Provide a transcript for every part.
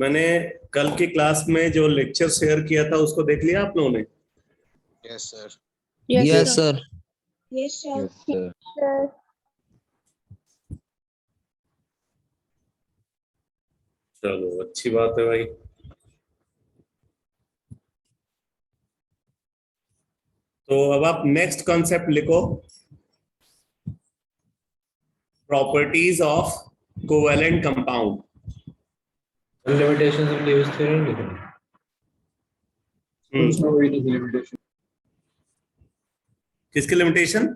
मैंने कल की क्लास में जो लेक्चर शेयर किया था उसको देख लिया आप लोगों ने? Yes sir. Yes sir. Yes sir. Sir. चलो अच्छी बात है भाई। तो अब आप नेक्स्ट कॉन्सेप्ट लिखो, properties of covalent compound. Limitations of Lewis theory लिखना। किसकी limitation?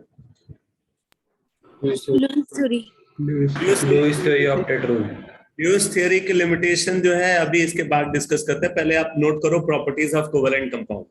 Lewis theory. Lewis theory of octet rule. Lewis theory की लिमिटेशन जो है अभी इसके बाद डिस्कस करते हैं। पहले आप नोट करो properties of covalent compound.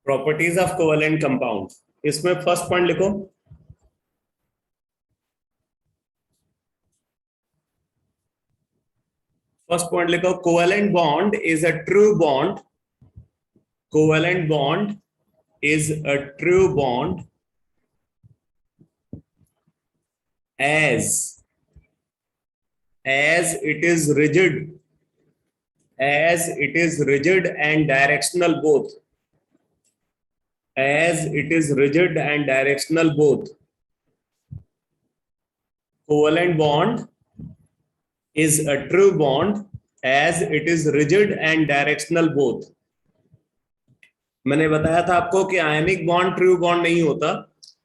Properties of covalent compound, इसमें फर्स्ट पॉइंट लिखो। फर्स्ट पॉइंट लिखो, covalent bond is a true bond. Covalent bond is a true bond as it is rigid, and directional both, as it is rigid and directional both. Covalent bond is a true bond as it is rigid and directional both. मैंने बताया था आपको कि ionic bond true bond नहीं होता,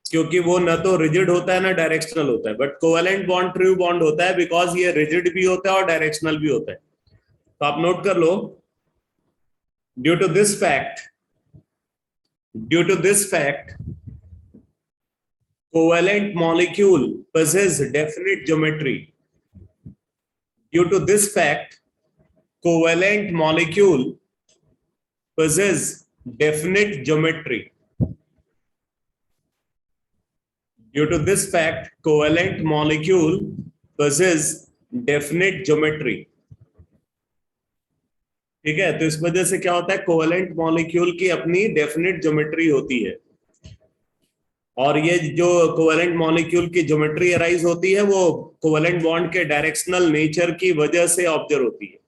क्योंकि वो न तो रिजिड होता है ना डायरेक्शनल होता है, but covalent bond true bond होता है बिकॉज ये रिजिड भी होता है और डायरेक्शनल भी होता है। तो आप नोट कर लो, due to this fact covalent molecule possess definite geometry. Due to this fact covalent molecule possess definite geometry. Due to this fact covalent molecule possess definite geometry. ठीक है, तो इस वजह से क्या होता है, कोवेलेंट मॉलिक्यूल की अपनी डेफिनेट ज्योमेट्री होती है, और ये जो कोवेलेंट मॉलिक्यूल की ज्योमेट्री अराइज होती है वो कोवेलेंट बॉन्ड के डायरेक्शनल नेचर की वजह से ऑब्जर्व होती है।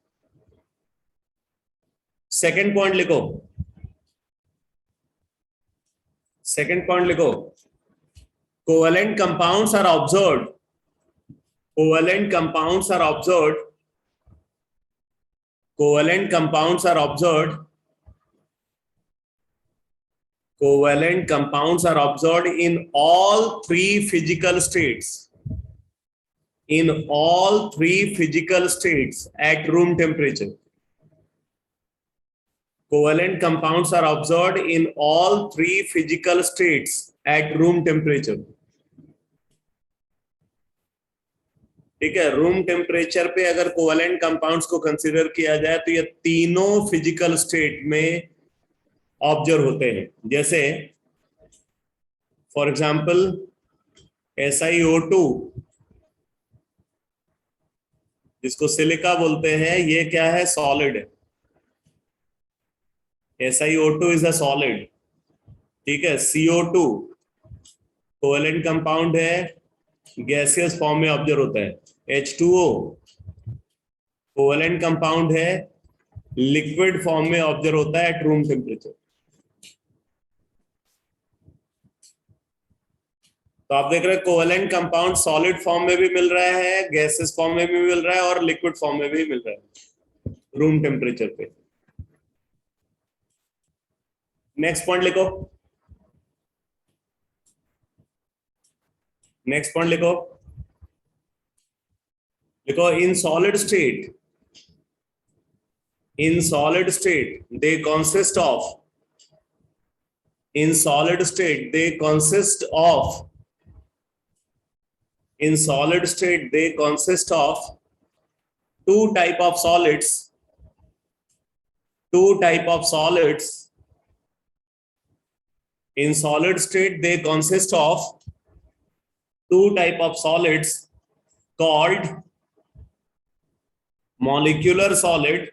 सेकंड पॉइंट लिखो, covalent compounds are observed. Covalent compounds are observed. Covalent compounds are observed. Covalent compounds are observed in all three physical states. In all three physical states at room temperature. Covalent compounds are observed in all three physical states at room temperature. ठीक है, room temperature पे अगर covalent compounds को consider किया जाए तो ये तीनों फिजिकल स्टेट में ऑब्जर्व होते हैं। जैसे फॉर एग्जांपल SiO2 जिसको सिलिका बोलते हैं, ये क्या है, सॉलिड है। SiO2 is a solid, ठीक है। CO2 कोवेलेंट कंपाउंड है, गैसियस फॉर्म में ऑब्जर्व होता है। H2O कोवेलेंट कंपाउंड है, लिक्विड फॉर्म में ऑब्जर्व होता है एट रूम टेम्परेचर। तो आप देख रहे हैं कोवेलेंट कंपाउंड सॉलिड फॉर्म में भी मिल रहा है, गैसियस फॉर्म में भी मिल रहा है और लिक्विड फॉर्म में भी मिल रहा है रूम टेम्परेचर पे। नेक्स्ट पॉइंट लिखो, in solid state they consist of two type of solids. two type of solids. In solid state, they consist of two type of solids called molecular solid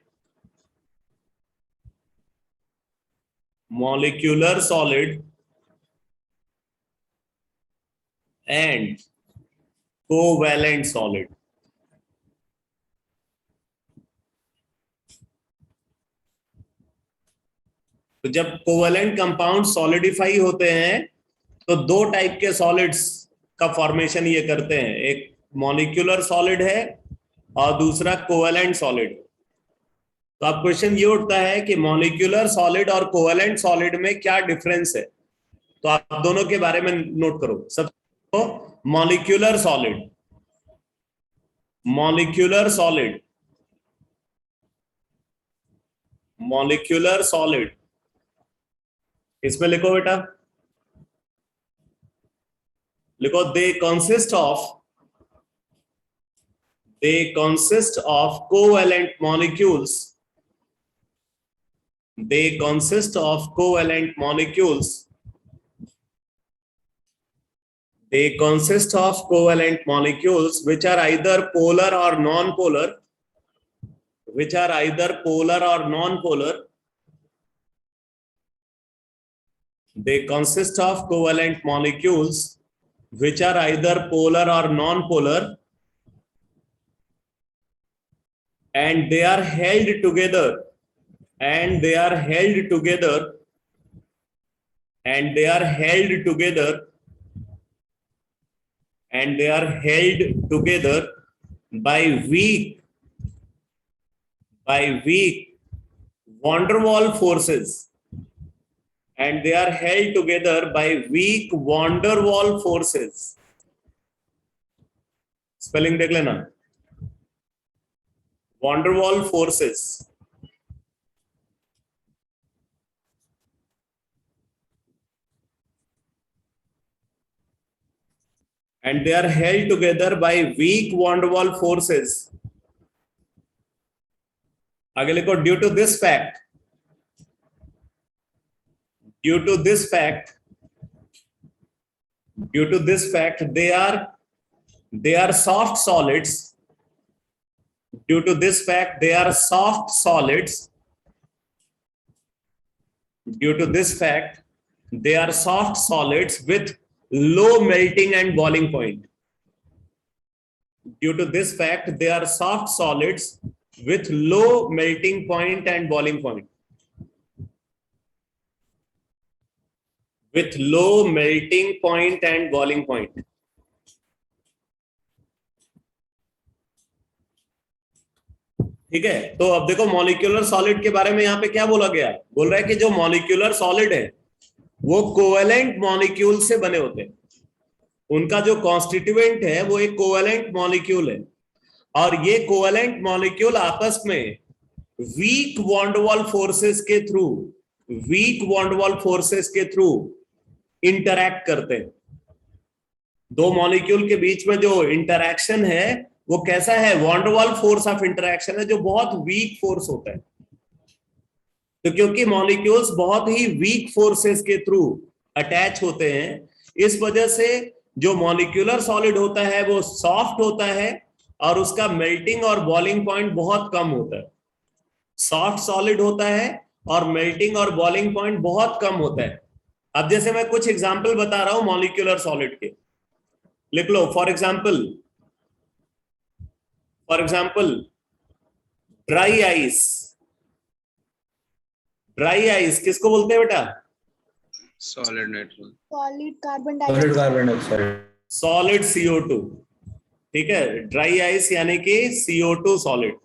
and covalent solid. तो जब covalent compound solidify होते हैं तो दो type के solids का formation ये करते हैं, एक मॉलिक्यूलर सॉलिड है और दूसरा कोवैलेंट सॉलिड। तो अब क्वेश्चन ये उठता है कि मॉलिक्यूलर सॉलिड और कोवैलेंट सॉलिड में क्या डिफरेंस है, तो आप दोनों के बारे में नोट करो। सब मॉलिक्यूलर सॉलिड इसमें लिखो बेटा, लिखो they consist of covalent molecules which are either polar or non-polar, They consist of covalent molecules which are either polar or non-polar, and they are held together by weak van der Waals forces. Spelling देख लेना, van der Waals forces. And they are held together by weak van der Waals forces. आगे लिखो, due to this fact they are soft solids. Due to this fact they are soft solids with low melting and boiling point. Due to this fact they are soft solids with low melting point and boiling point. ठीक है, तो अब देखो molecular solid के बारे में यहाँ पे क्या बोला गया, बोल रहा है कि जो मॉलिक्यूलर सॉलिड है वो कोवैलेंट मॉलिक्यूल से बने होते हैं, उनका जो कॉन्स्टिट्यूएंट है वो एक कोवैलेंट मॉलिक्यूल है, और ये कोवैलेंट मॉलिक्यूल आपस में weak van der Waals forces के थ्रू इंटरैक्ट करते हैं। दो मॉलिक्यूल के बीच में जो इंटरैक्शन है वो कैसा है, van der Waals force of interaction है, जो बहुत वीक फोर्स होता है। तो क्योंकि मॉलिक्यूल्स बहुत ही वीक फोर्सेस के थ्रू अटैच होते हैं, इस वजह से जो मॉलिक्यूलर सॉलिड होता है वो सॉफ्ट होता है और उसका मेल्टिंग और बॉइलिंग पॉइंट बहुत कम होता है। सॉफ्ट सॉलिड होता है और मेल्टिंग और बॉइलिंग पॉइंट बहुत कम होता है। अब जैसे मैं कुछ एग्जांपल बता रहा हूं मॉलिक्यूलर सॉलिड के, लिख लो। फॉर एग्जांपल ड्राई आइस किसको बोलते हैं बेटा? Solid nitrogen, solid CO2। ठीक है, ड्राई आइस यानी कि CO2 सॉलिड।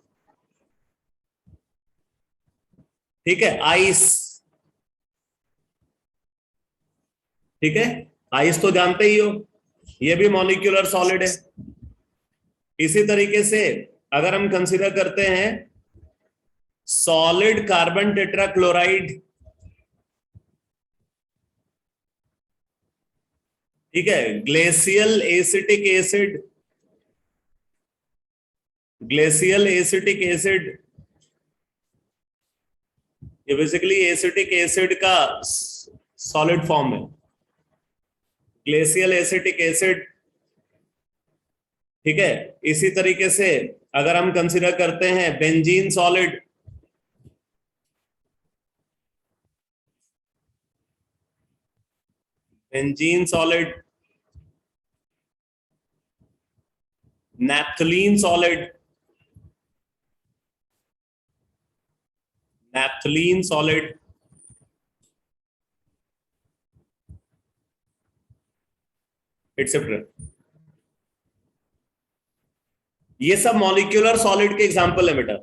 ठीक है, आइस, ठीक है, आइस तो जानते ही हो, ये भी मॉलिक्यूलर सॉलिड है। इसी तरीके से अगर हम कंसीडर करते हैं सॉलिड कार्बन टेट्राक्लोराइड, ठीक है, ग्लेशियल एसिटिक एसिड, ये बेसिकली एसिटिक एसिड का सॉलिड फॉर्म है, ग्लेशियल एसिटिक एसिड। ठीक है, इसी तरीके से अगर हम कंसीडर करते हैं benzene solid, benzene solid, naphthalene solid, naphthalene solid, etcetera, ये सब मॉलिक्यूलर सॉलिड के एग्जांपल है बेटा।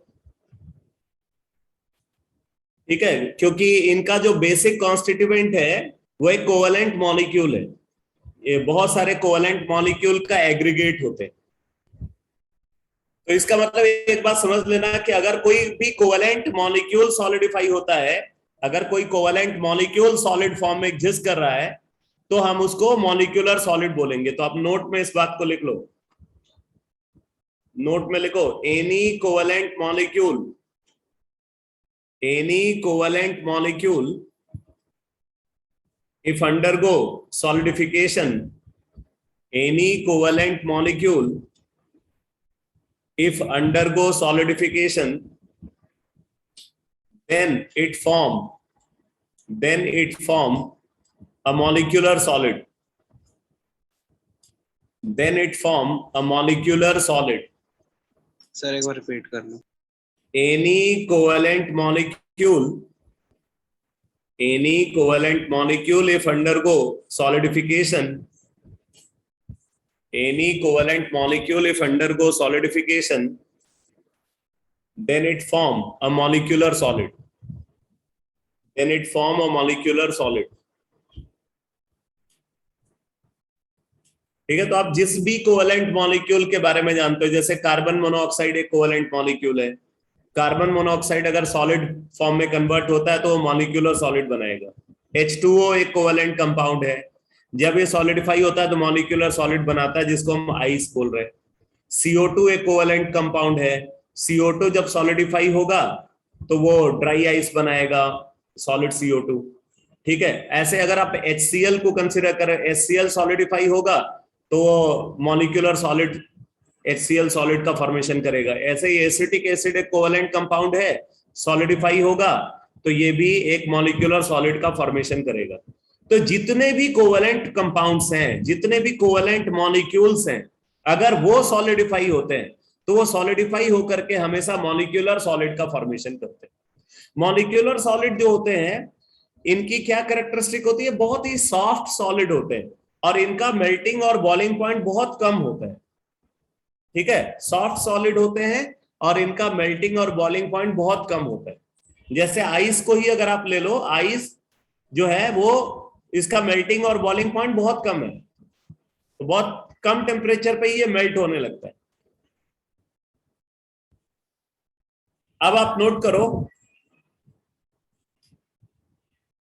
ठीक है, क्योंकि इनका जो बेसिक कॉन्स्टिट्यूएंट है वो एक कोवेलेंट मॉलिक्यूल है, ये बहुत सारे कोवेलेंट मॉलिक्यूल का एग्रीगेट होते हैं। तो इसका मतलब एक बात समझ लेना कि अगर कोई भी कोवेलेंट मॉलिक्यूल सॉलिडिफाई होता है, अगर कोई कोवेलेंट मॉलिक्यूल सॉलिड फॉर्म में एग्जिस्ट कर रहा है, तो हम उसको मॉलिक्यूलर सॉलिड बोलेंगे। तो आप नोट में इस बात को लिख लो, नोट में लिखो, any covalent molecule if undergo solidification, any covalent molecule if undergo solidification, then it form a molecular solid, sir एक बार रिपीट कर लो। any covalent molecule if undergo solidification, then it form a molecular solid, ठीक है। तो आप जिस भी covalent molecule के बारे में जानते हो, जैसे कार्बन मोनोऑक्साइड एक कोवेलेंट मॉलिक्यूल है, कार्बन मोनोऑक्साइड अगर सॉलिड फॉर्म में कन्वर्ट होता है तो वो मॉलिक्यूलर सॉलिड बनाएगा। H2O एक कोवेलेंट कंपाउंड है, जब ये सॉलिडिफाई होता है तो मॉलिक्यूलर सॉलिड बनाता है, जिसको हम आइस बोल रहे हैं। CO2 एक कोवेलेंट कंपाउंड है, CO2 जब सॉलिडिफाई होगा तो वो ड्राई आइस बनाएगा, सॉलिड CO2। ठीक है, ऐसे अगर आप HCl को कंसिडर करें, HCl सॉलिडिफाई होगा तो वो मॉलिक्यूलर सॉलिड HCl सॉलिड का फॉर्मेशन करेगा। ऐसे ही एसिटिक एसिड एक कोवेलेंट कंपाउंड है, सॉलिडिफाई होगा तो ये भी एक मॉलिक्यूलर सॉलिड का फॉर्मेशन करेगा। तो जितने भी कोवेलेंट कंपाउंड्स हैं, जितने भी कोवेलेंट मॉलिक्यूल्स हैं, अगर वो सॉलिडिफाई होते हैं तो वो सॉलिडिफाई होकर के हमेशा मॉलिक्यूलर सॉलिड का फॉर्मेशन करते हैं। मॉलिक्यूलर सॉलिड जो होते हैं, इनकी क्या कैरेक्टरिस्टिक होती है? बहुत ही सॉफ्ट सॉलिड होते हैं और इनका मेल्टिंग और बॉइलिंग पॉइंट बहुत कम होता है। ठीक है, सॉफ्ट सॉलिड होते हैं और इनका मेल्टिंग और बॉइलिंग पॉइंट बहुत कम होता है। जैसे आइस को ही अगर आप ले लो, आइस जो है वो इसका मेल्टिंग और बॉइलिंग पॉइंट बहुत कम है, तो बहुत कम टेम्परेचर पे ये मेल्ट होने लगता है। अब आप नोट करो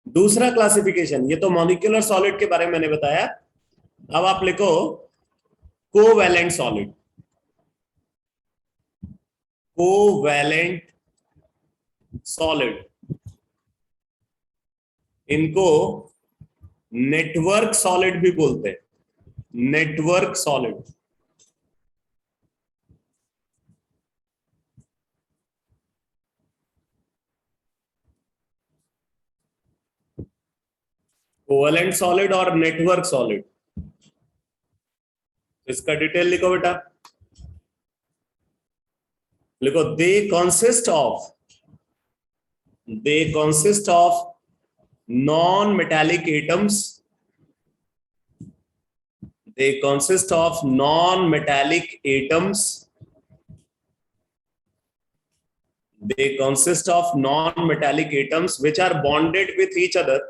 दूसरा क्लासिफिकेशन, ये तो मॉलिक्यूलर सॉलिड के बारे में मैंने बताया। अब आप लिखो कोवैलेंट सॉलिड। कोवैलेंट सॉलिड, इनको नेटवर्क सॉलिड भी बोलते हैं, नेटवर्क सॉलिड। कोवैलेंट सॉलिड और नेटवर्क सॉलिड, इसका डिटेल लिखो बेटा, लिखो they consist of non metallic atoms, they consist of non-metallic atoms, which are bonded with each other,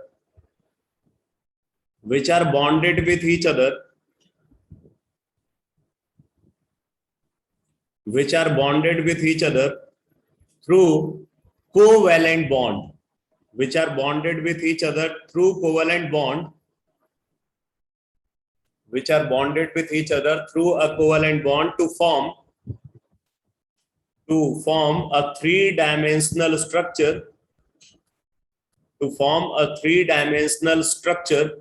through covalent bond, which are bonded with each other through a covalent bond to form a three-dimensional structure to form a three-dimensional structure.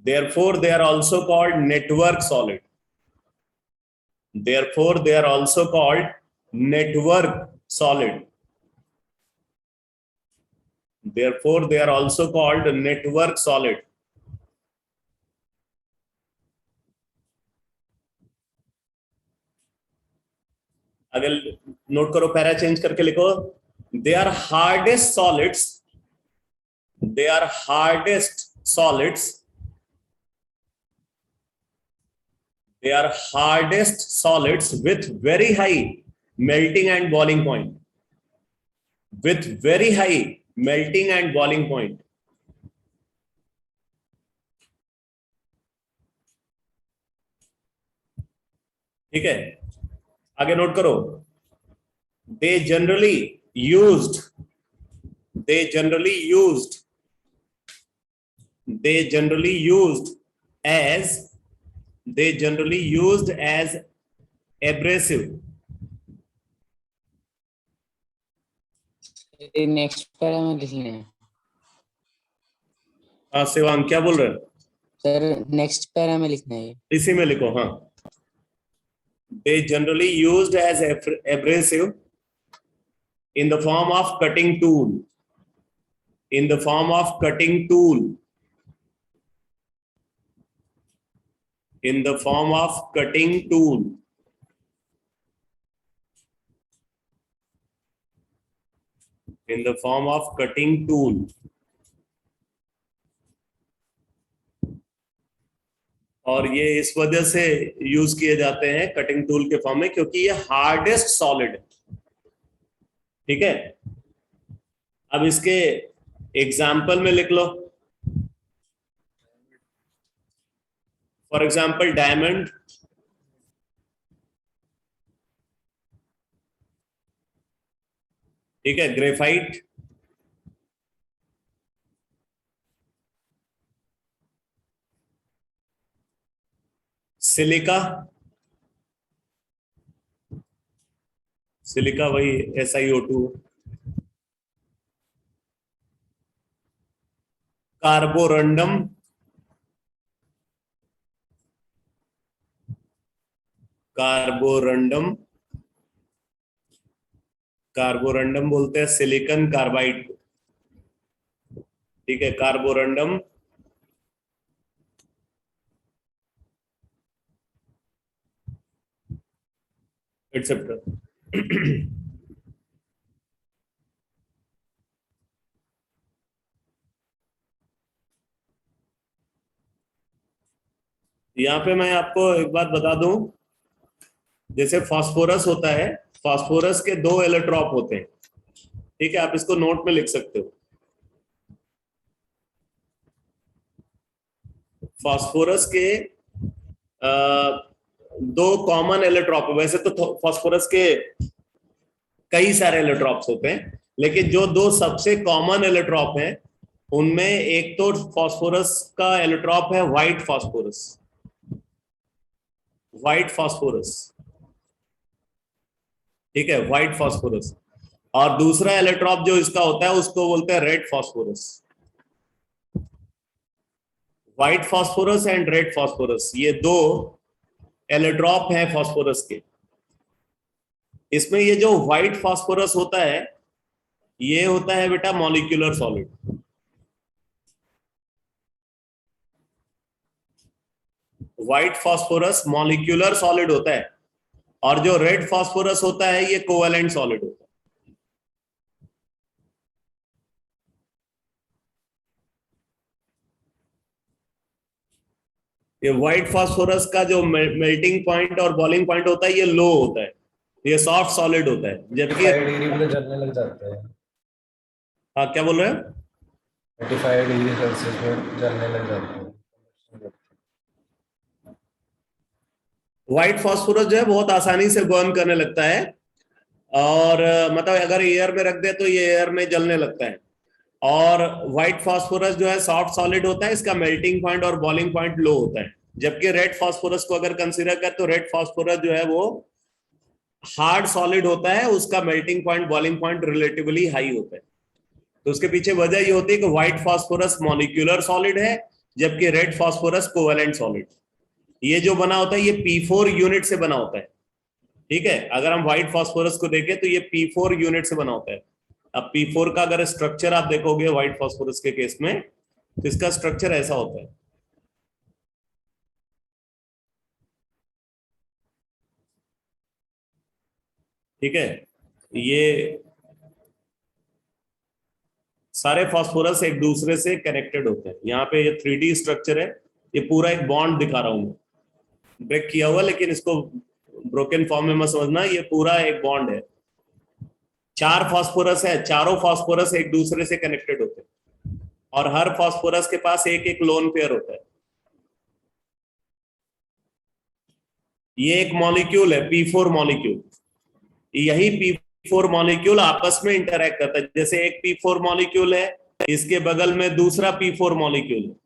Therefore, they are also called network solid. Therefore, they are also called network solid. Therefore, they are also called network solid. अगर note करो, para change करके लिखो, they are hardest solids. They are hardest solids. They are hardest solids with very high melting and boiling point. With very high melting and boiling point. ठीक है, आगे note करो. They generally used as abrasive. Next para में लिखने हैं हाँ शिवांग, क्या बोल रहे हैं सर? नेक्स्ट पैरा में लिखना है, इसी में लिखो. हाँ, they generally used as abrasive in the form of cutting tool. In the form of cutting tool. In the form of cutting tool. In the form of cutting tool. और ये इस वजह से यूज किए जाते हैं कटिंग टूल के form में, क्योंकि ये हार्डेस्ट सॉलिड है. ठीक है, अब इसके एग्जाम्पल में लिख लो. फॉर एग्जाम्पल डायमंड, ठीक है, ग्रेफाइट, सिलिका, सिलिका वही SiO2, कार्बोरंडम, कार्बोरंडम, कार्बोरंडम बोलते हैं सिलिकॉन कार्बाइड. ठीक है, कार्बोरंडम, एटसेट्रा. यहाँ पे मैं आपको एक बात बता दूं, जैसे फास्फोरस होता है, फास्फोरस के 2 एलोट्रॉप होते हैं. ठीक है, आप इसको नोट में लिख सकते हो. फास्फोरस के 2 कॉमन एलोट्रॉप. वैसे तो फास्फोरस के कई सारे एलोट्रॉप्स होते हैं, लेकिन जो 2 सबसे कॉमन एलोट्रॉप हैं उनमें एक तो फास्फोरस का एलोट्रॉप है व्हाइट फास्फोरस. व्हाइट फास्फोरस, ठीक है, व्हाइट फास्फोरस. और दूसरा एलोट्रॉप जो इसका होता है उसको बोलते हैं red phosphorus. White phosphorus and red phosphorus, ये 2 एलोट्रॉप हैं फास्फोरस के. इसमें ये जो व्हाइट फास्फोरस होता है ये होता है बेटा molecular solid. White phosphorus molecular solid होता है, और जो रेड फास्फोरस होता है ये कोवेलेंट सॉलिड होता है. ये व्हाइट फास्फोरस का जो मेल्टिंग पॉइंट और बॉइलिंग पॉइंट होता है ये लो होता है, ये सॉफ्ट सॉलिड होता है. जबकि 35 डिग्री पे जलने लग जाता है. हाँ, क्या बोल रहे हैं? 35 डिग्री सेल्सियस में जलने लग जाता है. व्हाइट फास्फोरस जो है बहुत आसानी से बर्न करने लगता है, और मतलब अगर एयर में रख दे तो ये एयर में जलने लगता है. और व्हाइट फास्फोरस जो है सॉफ्ट सॉलिड होता है, इसका मेल्टिंग पॉइंट और बॉइलिंग पॉइंट लो होता है. जबकि रेड फास्फोरस को अगर कंसीडर कर तो रेड फास्फोरस जो है वो हार्ड सॉलिड होता है उसका melting point boiling point relatively high होता है। तो उसके पीछे वजह ये होती है कि व्हाइट फास्फोरस मॉलिक्यूलर सॉलिड है जबकि रेड फास्फोरस कोवेलेंट सॉलिड। ये जो बना होता है ये P4 यूनिट से बना होता है। ठीक है, अगर हम व्हाइट फास्फोरस को देखें तो ये P4 यूनिट से बना होता है। अब P4 का अगर स्ट्रक्चर आप देखोगे व्हाइट फास्फोरस के केस में तो इसका स्ट्रक्चर ऐसा होता है। ठीक है, ये सारे फास्फोरस एक दूसरे से कनेक्टेड होते हैं। यहाँ पे ये 3D स्ट्रक्चर है, ये पूरा एक बॉन्ड दिखा रहा हूं मैं, ब्रेक किया हुआ, लेकिन इसको ब्रोकन फॉर्म में मत समझना, ये पूरा एक बॉन्ड है। 4 फास्फोरस है, चारों फास्फोरस एक दूसरे से कनेक्टेड होते हैं और हर फास्फोरस के पास एक एक लोन पेयर होता है। ये एक मॉलिक्यूल है P4 मॉलिक्यूल, यही P4 मॉलिक्यूल आपस में इंटरैक्ट करता है। जैसे एक P4 मॉलिक्यूल है, इसके बगल में दूसरा P4 मॉलिक्यूल है।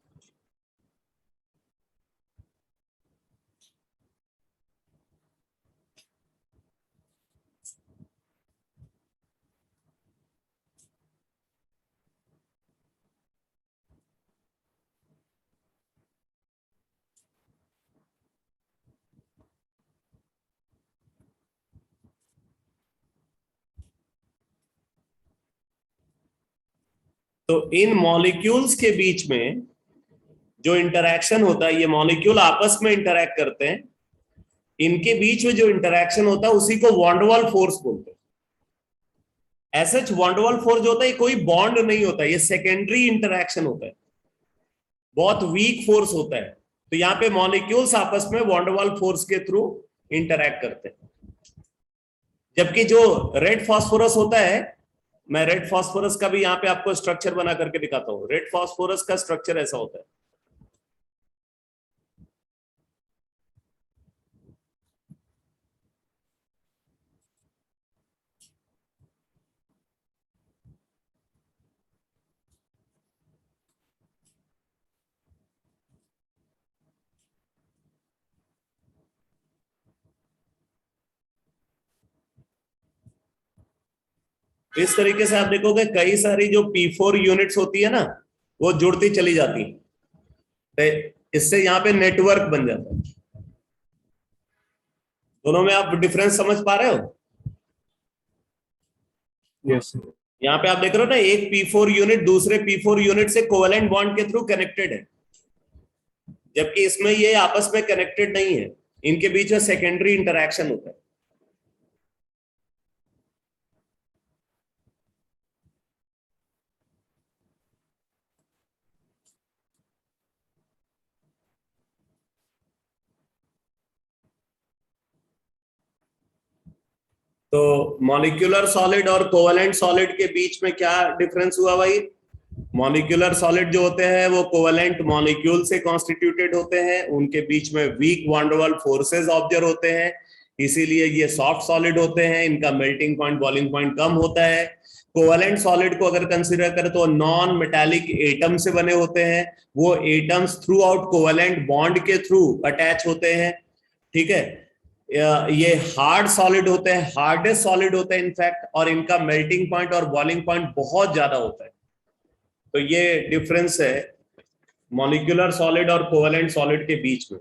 तो इन मॉलिक्यूल्स के बीच में जो इंटरैक्शन होता है, ये मॉलिक्यूल आपस में इंटरैक्ट करते हैं, इनके बीच में जो इंटरैक्शन होता है उसी को वॉन्डवाल फोर्स बोलते हैं। ऐसा वॉन्डवाल फोर्स जो होता है ये कोई बॉन्ड नहीं होता, ये सेकेंडरी इंटरैक्शन होता है, बहुत वीक फोर्स होता है। तो यहाँ पे मॉलिक्यूल्स आपस में वॉन्डवाल फोर्स के थ्रू इंटरैक्ट करते हैं। जबकि जो रेड फास्फोरस होता है, मैं रेड फास्फोरस का भी यहाँ पे आपको स्ट्रक्चर बना करके दिखाता हूँ। रेड फास्फोरस का स्ट्रक्चर ऐसा होता है। इस तरीके से आप देखोगे कई सारी जो P4 यूनिट्स होती है ना, वो जुड़ती चली जाती है, तो इससे यहाँ पे नेटवर्क बन जाता है। दोनों में आप डिफरेंस समझ पा रहे हो? Yes sir. यहाँ पे आप देख रहे हो ना, एक P4 यूनिट दूसरे P4 यूनिट से कोवेलेंट बॉन्ड के थ्रू कनेक्टेड है, जबकि इसमें ये आपस में कनेक्टेड नहीं है, इनके बीच में सेकेंडरी इंटरैक्शन होता है। तो मॉलिक्यूलर सॉलिड और कोवेलेंट सॉलिड के बीच में क्या डिफरेंस हुआ भाई? मॉलिक्यूलर सॉलिड जो होते हैं वो कोवेलेंट मॉलिक्यूल से कॉन्स्टिट्यूटेड होते हैं, उनके बीच में वीक वॉन्डरवाल फोर्सेस ऑब्जर्व होते हैं, इसीलिए ये सॉफ्ट सॉलिड होते हैं, इनका मेल्टिंग पॉइंट बॉइलिंग पॉइंट कम होता है। कोवेलेंट सॉलिड को अगर कंसीडर करें तो नॉन मेटालिक एटम से बने होते हैं, वो atoms through out covalent bond के थ्रू अटैच होते हैं। ठीक है, ये हार्ड सॉलिड होते हैं, हार्डेस्ट सॉलिड होते हैं इनफैक्ट, और इनका मेल्टिंग पॉइंट और बॉइलिंग पॉइंट बहुत ज्यादा होता है। तो ये डिफरेंस है मॉलिक्यूलर सॉलिड और कोवेलेंट सॉलिड के बीच में।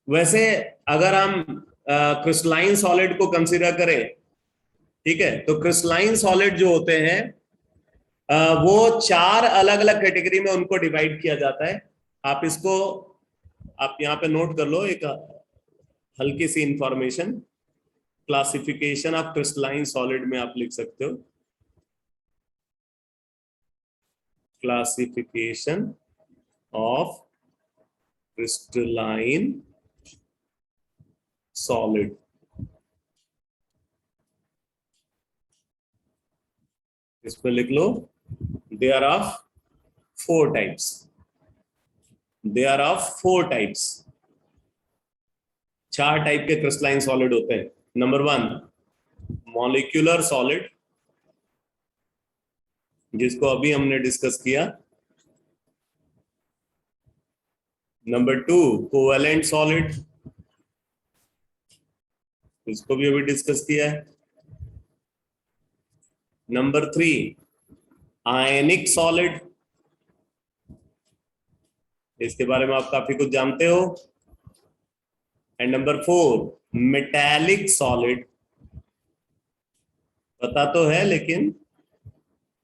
वैसे अगर हम क्रिस्टलाइन सॉलिड को कंसीडर करें, ठीक है, तो क्रिस्टलाइन सॉलिड जो होते हैं वो 4 अलग अलग कैटेगरी में उनको डिवाइड किया जाता है। आप इसको आप यहाँ पे नोट कर लो, एक हल्की सी information, classification of crystalline solid में आप लिख सकते हो, क्लासिफिकेशन ऑफ क्रिस्टलाइन सॉलिड। इस पे लिख लो, they are of 4 types, they are of 4 types. 4 type के क्रिस्टलाइन सॉलिड होते हैं। नंबर 1 मॉलिक्यूलर सॉलिड, जिसको अभी हमने डिस्कस किया। नंबर 2 कोवेलेंट सॉलिड, इसको भी अभी डिस्कस किया है। नंबर 3 आयनिक सॉलिड, इसके बारे में आप काफी कुछ जानते हो। एंड नंबर 4 मेटालिक सॉलिड, पता तो है लेकिन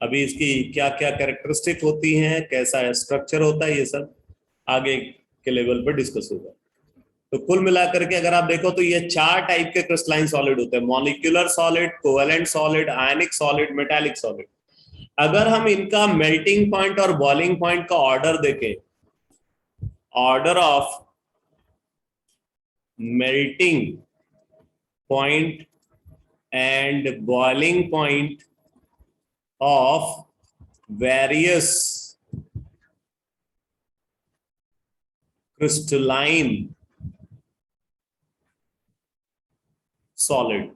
अभी इसकी क्या क्या कैरेक्टरिस्टिक होती हैं, कैसा स्ट्रक्चर होता है, ये सब आगे के लेवल पर डिस्कस होगा। तो कुल मिलाकर के अगर आप देखो तो ये 4 टाइप के क्रिस्टलाइन सॉलिड होते हैं, मॉलिक्यूलर सॉलिड, कोवेलेंट सॉलिड, आयनिक सॉलिड, मेटालिक सॉलिड। अगर हम इनका मेल्टिंग पॉइंट और बॉइलिंग पॉइंट का ऑर्डर देखें, order of melting point and boiling point of various crystalline solid,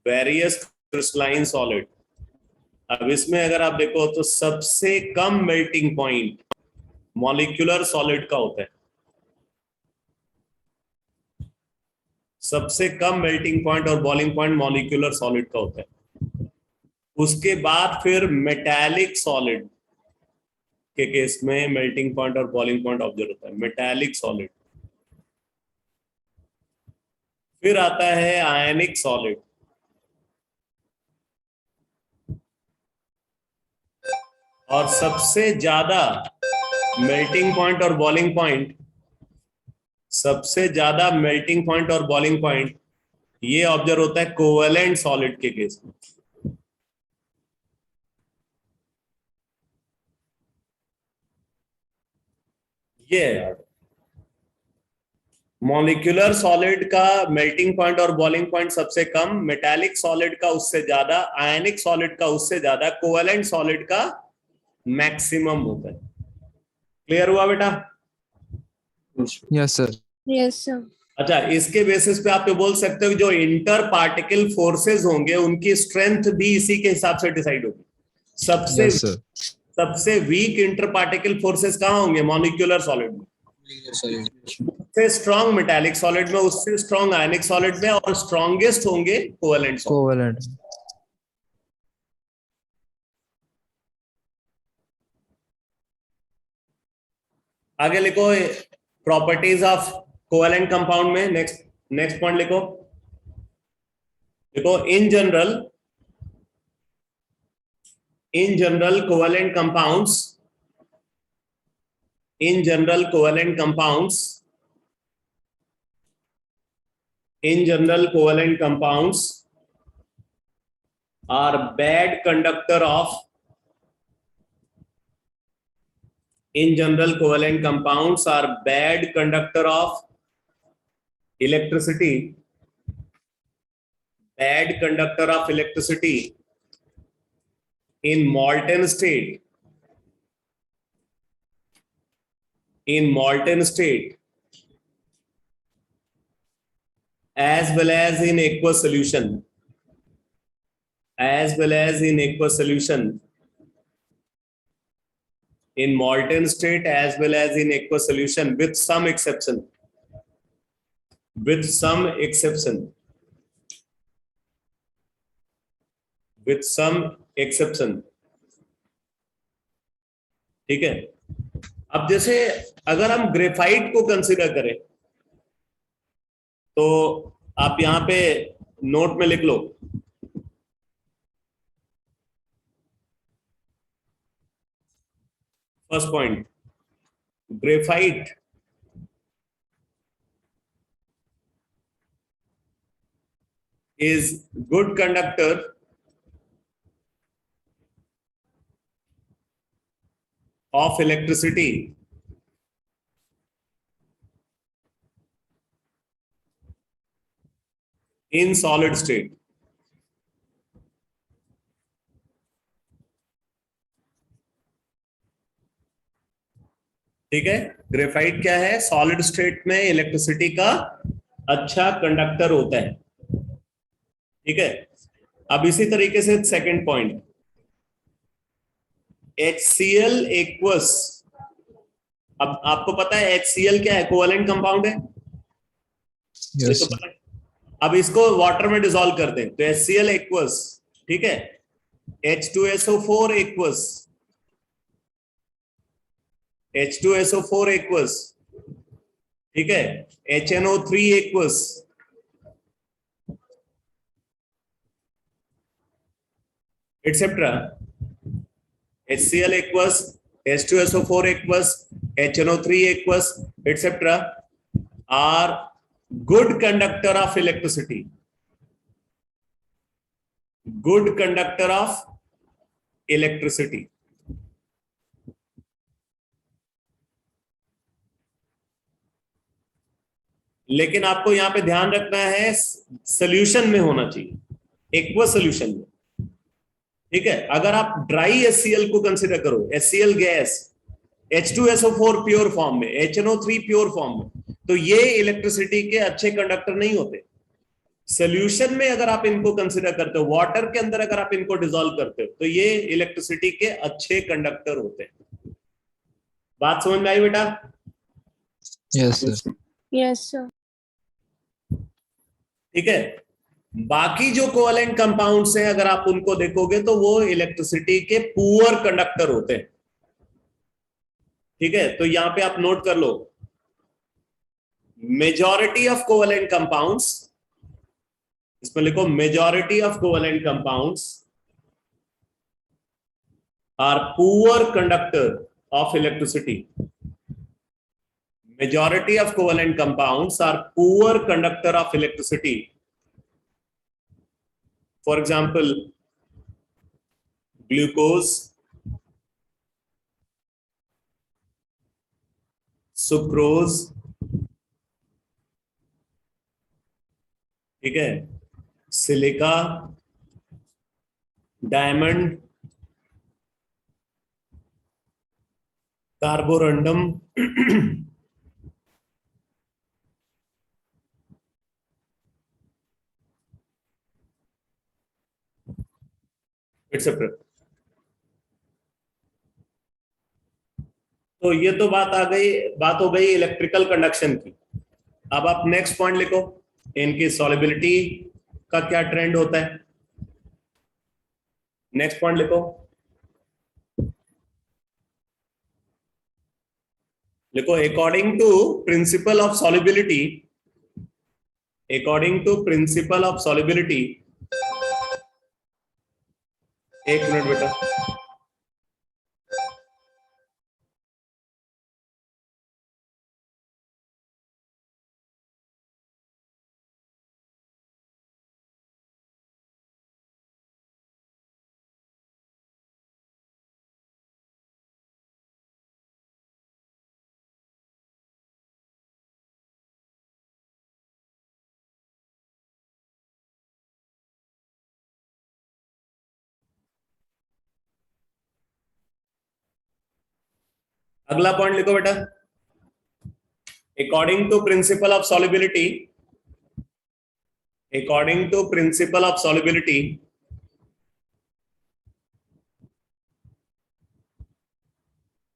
various crystalline solid। अब इसमें अगर आप देखो तो सबसे कम मेल्टिंग पॉइंट मॉलिक्यूलर सॉलिड का होता है, सबसे कम मेल्टिंग पॉइंट और बॉइलिंग पॉइंट मॉलिक्यूलर सॉलिड का होता है। उसके बाद फिर मेटालिक सॉलिड के केस में मेल्टिंग पॉइंट और बॉइलिंग पॉइंट ऑब्जर्व होता है, मेटालिक सॉलिड। फिर आता है आयनिक सॉलिड, और सबसे ज्यादा मेल्टिंग पॉइंट और बॉइलिंग पॉइंट, सबसे ज्यादा मेल्टिंग पॉइंट और बॉइलिंग पॉइंट ये ऑब्जर्व होता है कोवेलेंट सॉलिड के केस में। ये है मॉलिक्यूलर सॉलिड का मेल्टिंग पॉइंट और बॉइलिंग पॉइंट सबसे कम, मेटालिक सॉलिड का उससे ज्यादा, आयनिक सॉलिड का उससे ज्यादा, कोवेलेंट सॉलिड का मैक्सिमम होता है। क्लियर हुआ बेटा? Yes sir. Yes sir. अच्छा, इसके बेसिस पे आप ये बोल सकते हो कि जो इंटर पार्टिकल फोर्सेस होंगे उनकी स्ट्रेंथ भी इसी के हिसाब से डिसाइड होगी। सबसे यस सर। सबसे वीक इंटर पार्टिकल फोर्सेस कहाँ होंगे? मॉलिक्यूलर सॉलिड में। उससे स्ट्रॉन्ग मेटालिक सॉलिड में, उससे स्ट्रॉन्ग आयनिक सॉलिड में, और स्ट्रॉन्गेस्ट होंगे कोवेलेंट सॉलिड। कोवेलेंट। आगे लिखो प्रॉपर्टीज ऑफ कोवेलेंट कंपाउंड में। नेक्स्ट पॉइंट लिखो। देखो in general covalent compounds, in general covalent compounds are bad conductor of, in general covalent compounds are bad conductor of electricity, bad conductor of electricity in molten state, as well as in aqueous solution, in molten state as well as in aqueous solution, with some exception, ठीक है। अब जैसे अगर हम graphite को consider करें तो आप यहां पे नोट में लिख लो, first point, graphite is good conductor of electricity in solid state. ठीक है, ग्रेफाइट क्या है? सॉलिड स्टेट में इलेक्ट्रिसिटी का अच्छा कंडक्टर होता है। ठीक है, अब इसी तरीके से सेकंड पॉइंट, HCl एक्वस। अब आपको पता है HCl क्या है? कोवेलेंट कंपाउंड है। ये Yes, तो sir. पता है। अब इसको वाटर में डिसॉल्व कर दें तो HCl एक्वस, ठीक है, H2SO4 एक्वस, H2SO4 एक्वस, ठीक है, HNO3 aqueous, etcetera, HCl aqueous, H2SO4 aqueous, HNO3 aqueous, etc. are good conductor of electricity. Good conductor of electricity. लेकिन आपको यहां पे ध्यान रखना है सोल्यूशन में होना चाहिए, एक्वस सोल्यूशन में, ठीक है। अगर आप ड्राई HCl को कंसीडर करो, HCl gas, H2SO4 pure form में, HNO3 प्योर फॉर्म में, तो ये इलेक्ट्रिसिटी के अच्छे कंडक्टर नहीं होते। सोल्यूशन में अगर आप इनको कंसीडर करते हो, वाटर के अंदर अगर आप इनको डिसॉल्व करते हो, तो ये इलेक्ट्रिसिटी के अच्छे कंडक्टर होते हैं। बात समझ में आई बेटा? Yes, sir. Yes, sir. ठीक है। बाकी जो कोवेलेंट कंपाउंड्स हैं, अगर आप उनको देखोगे तो वो इलेक्ट्रिसिटी के पुअर कंडक्टर होते हैं, ठीक है। तो यहां पे आप नोट कर लो, मेजॉरिटी ऑफ कोवेलेंट कंपाउंड्स, इसमें लिखो majority of covalent compounds are poor conductor of electricity. Majority of covalent compounds are poor conductor of electricity. For example, glucose, sucrose, ठीक है, सिलिका, डायमंड, कार्बोरंडम, एक्सेट्रा। तो ये तो बात हो गई इलेक्ट्रिकल कंडक्शन की। अब आप नेक्स्ट पॉइंट लिखो, इनकी सॉल्युबिलिटी का क्या ट्रेंड होता है। नेक्स्ट पॉइंट लिखो, according to principle of solubility, according to principle of solubility, एक मिनट बेटा, अगला पॉइंट लिखो बेटा, according to principle of solubility, according to principle of solubility,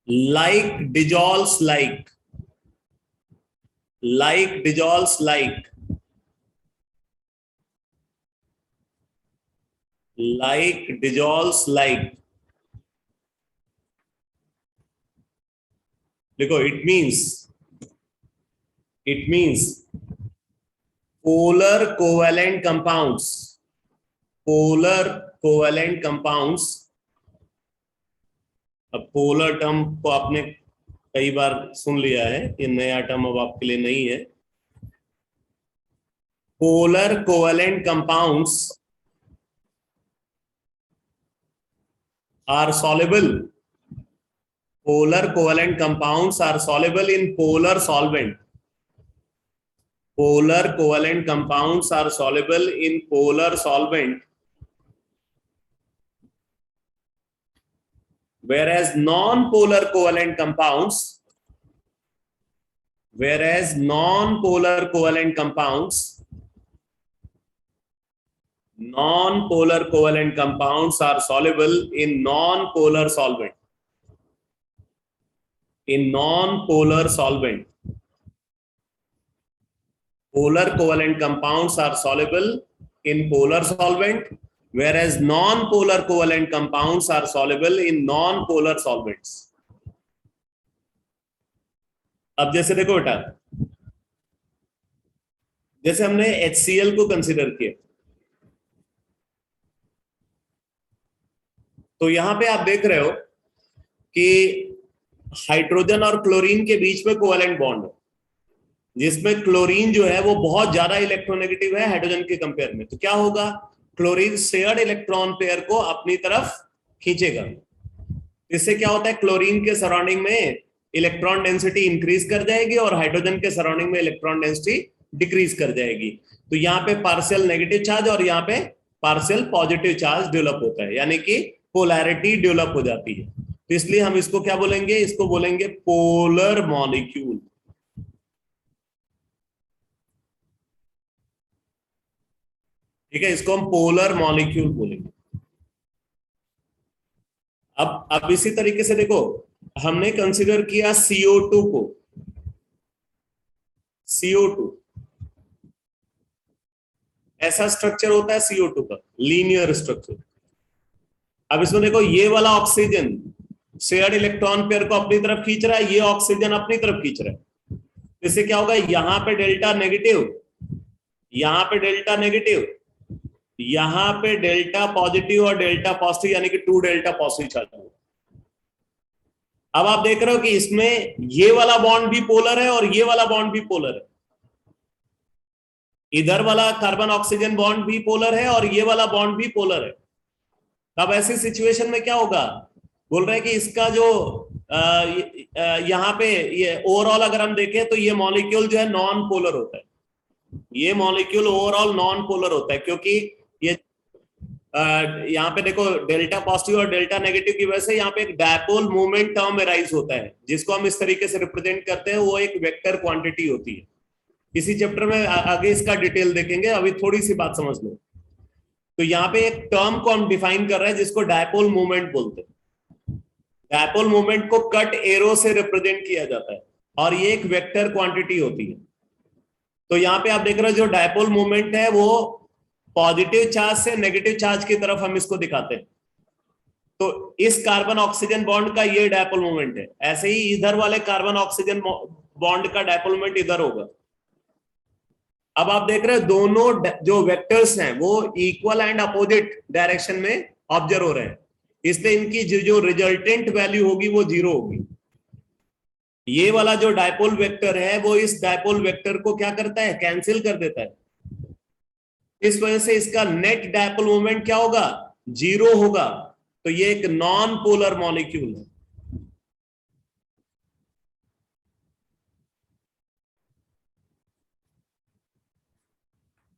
like dissolves like, like dissolves like, like dissolves like, देखो it means polar covalent compounds, polar covalent compounds। अब polar term को आपने कई बार सुन लिया है, ये नया टर्म अब आपके लिए नहीं है। Polar covalent compounds are soluble, polar covalent compounds are soluble in polar solvent, polar covalent compounds are soluble in polar solvent, whereas non-polar covalent compounds, whereas non-polar covalent compounds, non-polar covalent compounds are soluble in non-polar solvent, in non-polar solvent, polar covalent compounds are soluble in polar solvent, whereas non-polar covalent compounds are soluble in non-polar solvents. अब जैसे देखो बेटा, जैसे हमने HCl को consider किया, तो यहां पे आप देख रहे हो कि हाइड्रोजन और क्लोरीन के बीच में कोवेलेंट बॉन्ड है, जिसमें क्लोरीन जो है वो बहुत ज्यादा इलेक्ट्रोनेगेटिव है हाइड्रोजन के कंपेयर में। तो क्या होगा, क्लोरीन शेयर्ड इलेक्ट्रॉन पेयर को अपनी तरफ खींचेगा। इससे क्या होता है, क्लोरीन के सराउंडिंग में इलेक्ट्रॉन डेंसिटी इंक्रीज कर जाएगी और हाइड्रोजन के सराउंडिंग में इलेक्ट्रॉन डेंसिटी डिक्रीज कर जाएगी। तो यहाँ पे पार्शियल नेगेटिव चार्ज और यहाँ पे पार्शियल पॉजिटिव चार्ज डेवलप होता है, यानी कि पोलैरिटी डेवलप हो जाती है। तो इसलिए हम इसको क्या बोलेंगे, इसको बोलेंगे पोलर मॉलिक्यूल। ठीक है, इसको हम पोलर मॉलिक्यूल बोलेंगे। अब इसी तरीके से देखो, हमने कंसीडर किया CO2 को, CO2 ऐसा स्ट्रक्चर होता है CO2 का, लीनियर स्ट्रक्चर। अब इसमें देखो, ये वाला ऑक्सीजन शेयर्ड इलेक्ट्रॉन पेयर को अपनी तरफ खींच रहा है, ये ऑक्सीजन अपनी तरफ खींच रहा है। इससे क्या होगा, यहां पे डेल्टा नेगेटिव, यहां पे डेल्टा नेगेटिव, यहां पे डेल्टा पॉजिटिव और डेल्टा पॉजिटिव, यानी कि 2 डेल्टा पॉजिटिव चार्ज होगा। अब आप देख रहे हो कि इसमें ये वाला बॉन्ड भी पोलर है और ये वाला बॉन्ड भी पोलर है। इधर वाला कार्बन ऑक्सीजन बॉन्ड भी पोलर है और ये वाला बॉन्ड भी पोलर है। अब ऐसी सिचुएशन में क्या होगा, बोल रहे हैं कि इसका जो यहाँ पे ये ओवरऑल अगर हम देखें तो ये मॉलिक्यूल जो है नॉन पोलर होता है, ये मॉलिक्यूल ओवरऑल नॉन पोलर होता है, क्योंकि ये यहाँ पे देखो डेल्टा पॉजिटिव और डेल्टा नेगेटिव की वजह से यहाँ पे एक डायपोल मूवमेंट टर्म अराइज होता है, जिसको हम इस तरीके से रिप्रेजेंट करते हैं। वो एक वेक्टर क्वांटिटी होती है। इसी चैप्टर में आगे इसका डिटेल देखेंगे, अभी थोड़ी सी बात समझ लो। तो यहाँ पे एक टर्म को हम डिफाइन कर रहे हैं जिसको डायपोल मूवमेंट बोलते हैं। डायपोल मूवमेंट को कट एरो से रिप्रेजेंट किया जाता है और ये एक वेक्टर क्वांटिटी होती है। तो यहाँ पे आप देख रहे हो, जो डायपोल मूवमेंट है वो पॉजिटिव चार्ज से नेगेटिव चार्ज की तरफ हम इसको दिखाते हैं। तो इस कार्बन ऑक्सीजन बॉन्ड का ये डायपोल मूवमेंट है। ऐसे ही इधर वाले कार्बन ऑक्सीजन बॉन्ड का डायपोल मूवमेंट इधर होगा। अब आप देख रहे हैं दोनों जो वेक्टर्स हैं वो इक्वल एंड अपोजिट डायरेक्शन में ऑब्जर्व हो रहे हैं, इसलिए इनकी जो रिजल्टेंट वैल्यू होगी वो 0 होगी। ये वाला जो डायपोल वेक्टर है वो इस डायपोल वेक्टर को क्या करता है, कैंसिल कर देता है। इस वजह से इसका नेट डायपोल मोमेंट क्या होगा, 0 होगा। तो ये एक नॉन पोलर मॉलिक्यूल है।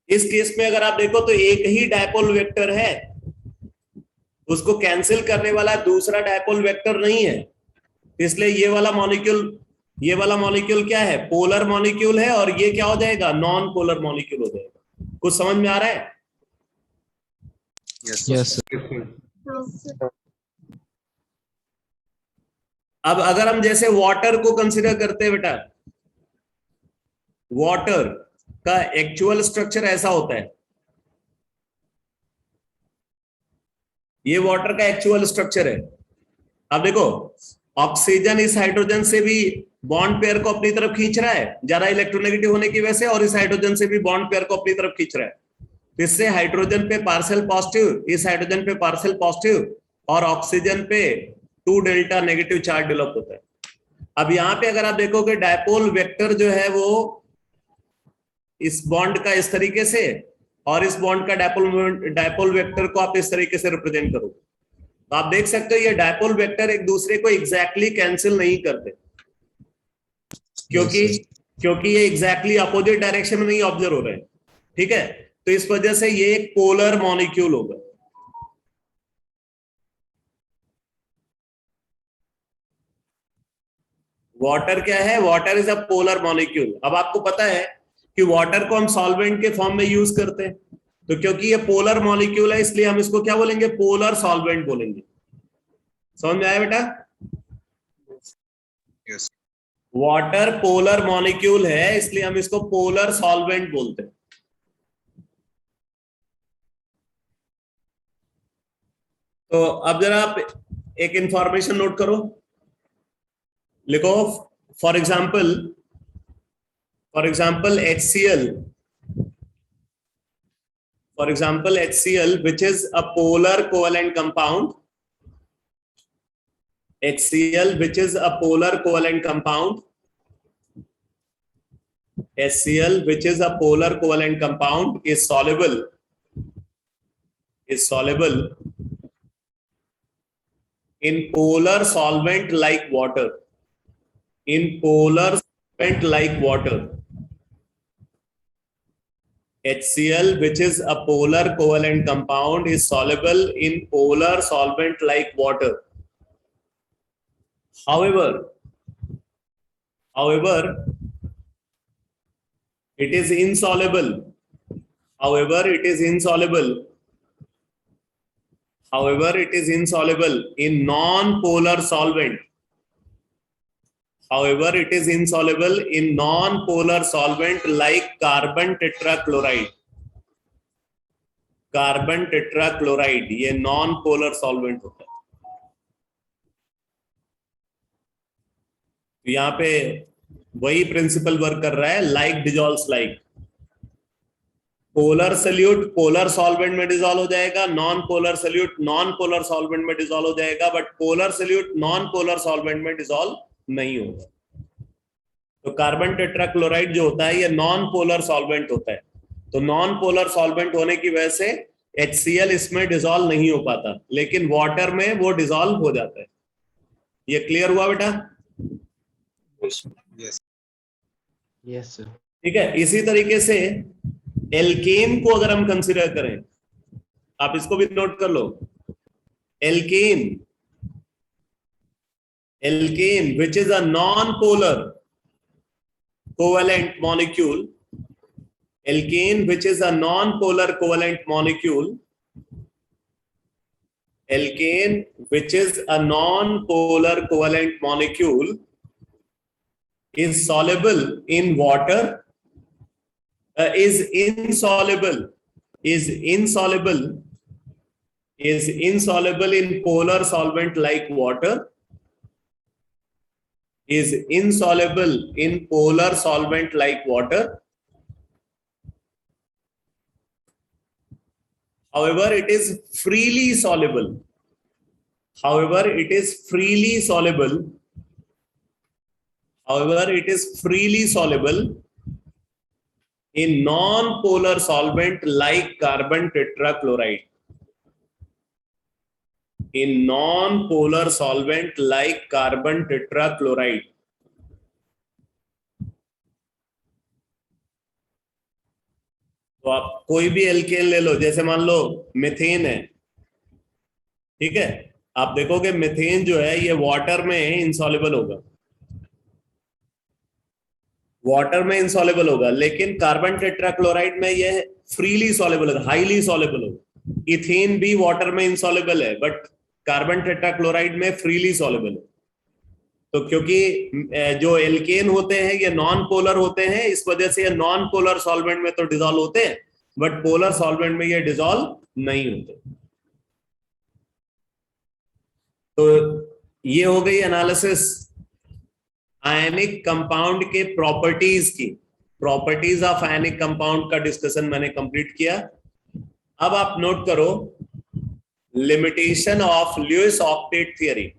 इस केस में अगर आप देखो तो एक ही डायपोल वेक्टर है, उसको कैंसिल करने वाला दूसरा डायपोल वेक्टर नहीं है, इसलिए ये वाला मॉलिक्यूल क्या है, पोलर मॉलिक्यूल है, और ये क्या हो जाएगा, नॉन पोलर मॉलिक्यूल हो जाएगा। कुछ समझ में आ रहा है? Yes. अब अगर हम जैसे वाटर को कंसीडर करते हैं बेटा, वाटर का एक्चुअल स्ट्रक्चर ऐसा होता है। ये वाटर का एक्चुअल स्ट्रक्चर है। अब देखो, ऑक्सीजन इस हाइड्रोजन से भी बॉन्ड पेयर को अपनी तरफ खींच रहा है ज्यादा इलेक्ट्रोनेगेटिव होने की वजह से, और इस हाइड्रोजन से भी बॉन्ड पेयर को अपनी तरफ खींच रहा है। इससे हाइड्रोजन पे पार्शियल पॉजिटिव, इस हाइड्रोजन पे पार्शियल पॉजिटिव, और ऑक्सीजन पे 2 डेल्टा नेगेटिव चार्ज डेवलप होता है। अब यहाँ पे अगर आप देखोगे डायपोल वेक्टर जो है वो इस बॉन्ड का इस तरीके से, और इस बॉन्ड का डायपोल वेक्टर को आप इस तरीके से रिप्रेजेंट करो, तो आप देख सकते हो ये डायपोल वेक्टर एक दूसरे को एग्जैक्टली कैंसिल नहीं करते, क्योंकि ये एग्जैक्टली अपोजिट डायरेक्शन में नहीं ऑब्जर्व हो रहे हैं। ठीक है, तो इस वजह से ये एक पोलर मॉलिक्यूल होगा। वाटर क्या है, water is a polar molecule. अब आपको पता है कि वाटर को हम सॉल्वेंट के फॉर्म में यूज करते हैं, तो क्योंकि ये पोलर मॉलिक्यूल है इसलिए हम इसको क्या बोलेंगे, पोलर सॉल्वेंट बोलेंगे। समझ में आया बेटा? Yes. वाटर पोलर मॉलिक्यूल है, इसलिए हम इसको पोलर सॉल्वेंट बोलते हैं। तो अब जरा आप एक इंफॉर्मेशन नोट करो, लिखो for example HCl, which is a polar covalent compound, HCl which is a polar covalent compound, HCl which is a polar covalent compound is soluble in polar solvent like water, HCl which is a polar covalent compound is soluble in polar solvent like water. However, it is insoluble. In non-polar solvent. Like carbon tetrachloride. ये non-polar solvent होता है। तो यहाँ पे वही principal work कर रहा है, like dissolves like. Polar solute polar solvent में डिजॉल्व हो जाएगा, non polar solute non polar solvent में डिजॉल्व हो जाएगा, but polar solute non polar solvent में डिजॉल्व नहीं होगा। तो कार्बन टेट्राक्लोराइड जो होता है ये नॉन पोलर सॉल्वेंट होता है। तो नॉन पोलर सॉल्वेंट होने की वजह से HCl इसमें डिजॉल्व नहीं हो पाता, लेकिन वाटर में वो डिजॉल्व हो जाता है। ये क्लियर हुआ बेटा? Yes sir. ठीक है। इसी तरीके से एल्केन को अगर हम कंसीडर करें, आप इसको भी नोट कर लो, alkene which is a non-polar covalent molecule, alkane which is a non-polar covalent molecule, alkane which is a non-polar covalent molecule is soluble in water, is insoluble in polar solvent like water, is insoluble in polar solvent like water. However, it is freely soluble. In non-polar solvent like carbon tetrachloride. In non-polar solvent like carbon tetrachloride. तो आप कोई भी alkene ले लो, जैसे मान लो methane है, ठीक है, आप देखोगे मीथेन जो है ये वाटर में इंसॉल्युबल होगा, लेकिन कार्बन टेट्राक्लोराइड में ये फ्रीली सॉल्युबल होगा, हाईली सॉल्युबल होगा। इथेन भी वाटर में इंसॉल्युबल है, बट कार्बन टेट्राक्लोराइड में फ्रीली सॉल्युबल है। तो क्योंकि जो एल्केन होते हैं ये नॉन पोलर होते हैं, इस वजह से ये नॉन पोलर सॉल्वेंट में तो डिसॉल्व होते हैं, बट पोलर सॉल्वेंट में ये डिसॉल्व नहीं होते। तो ये हो गई एनालिसिस आयनिक कंपाउंड के प्रॉपर्टीज की। प्रॉपर्टीज ऑफ आयनिक कंपाउंड का डिस्कशन मैंने कंप्लीट किया। अब आप नोट करो limitation of Lewis octet theory.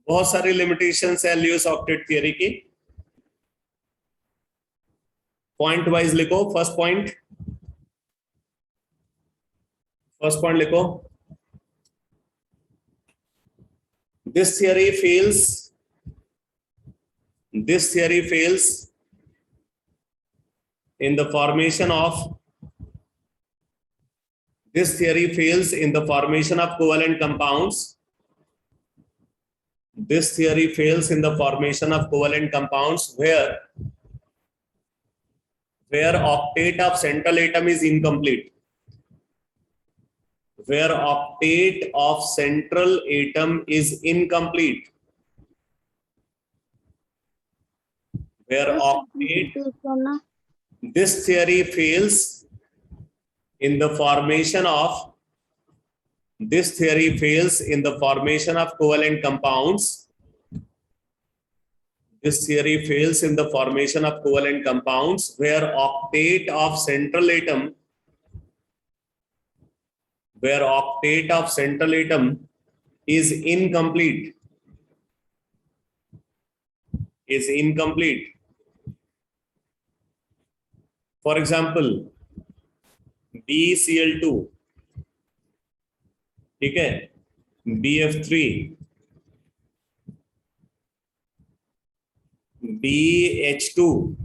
बहुत सारी लिमिटेशंस है ल्यूइस ऑक्टेट थियरी की। पॉइंट वाइज लिखो। फर्स्ट पॉइंट लिखो, this theory fails in the formation of this theory fails in the formation of covalent compounds. This theory fails in the formation of covalent compounds where octet of central atom is incomplete. Where octet of central atom is incomplete. Where octet, this theory fails in the formation of, this theory fails in the formation of covalent compounds. This theory fails in the formation of covalent compounds where octet of central atom, where octet of central atom is incomplete. Is incomplete. For example, BeCl2, ठीक है, BF3, BH2,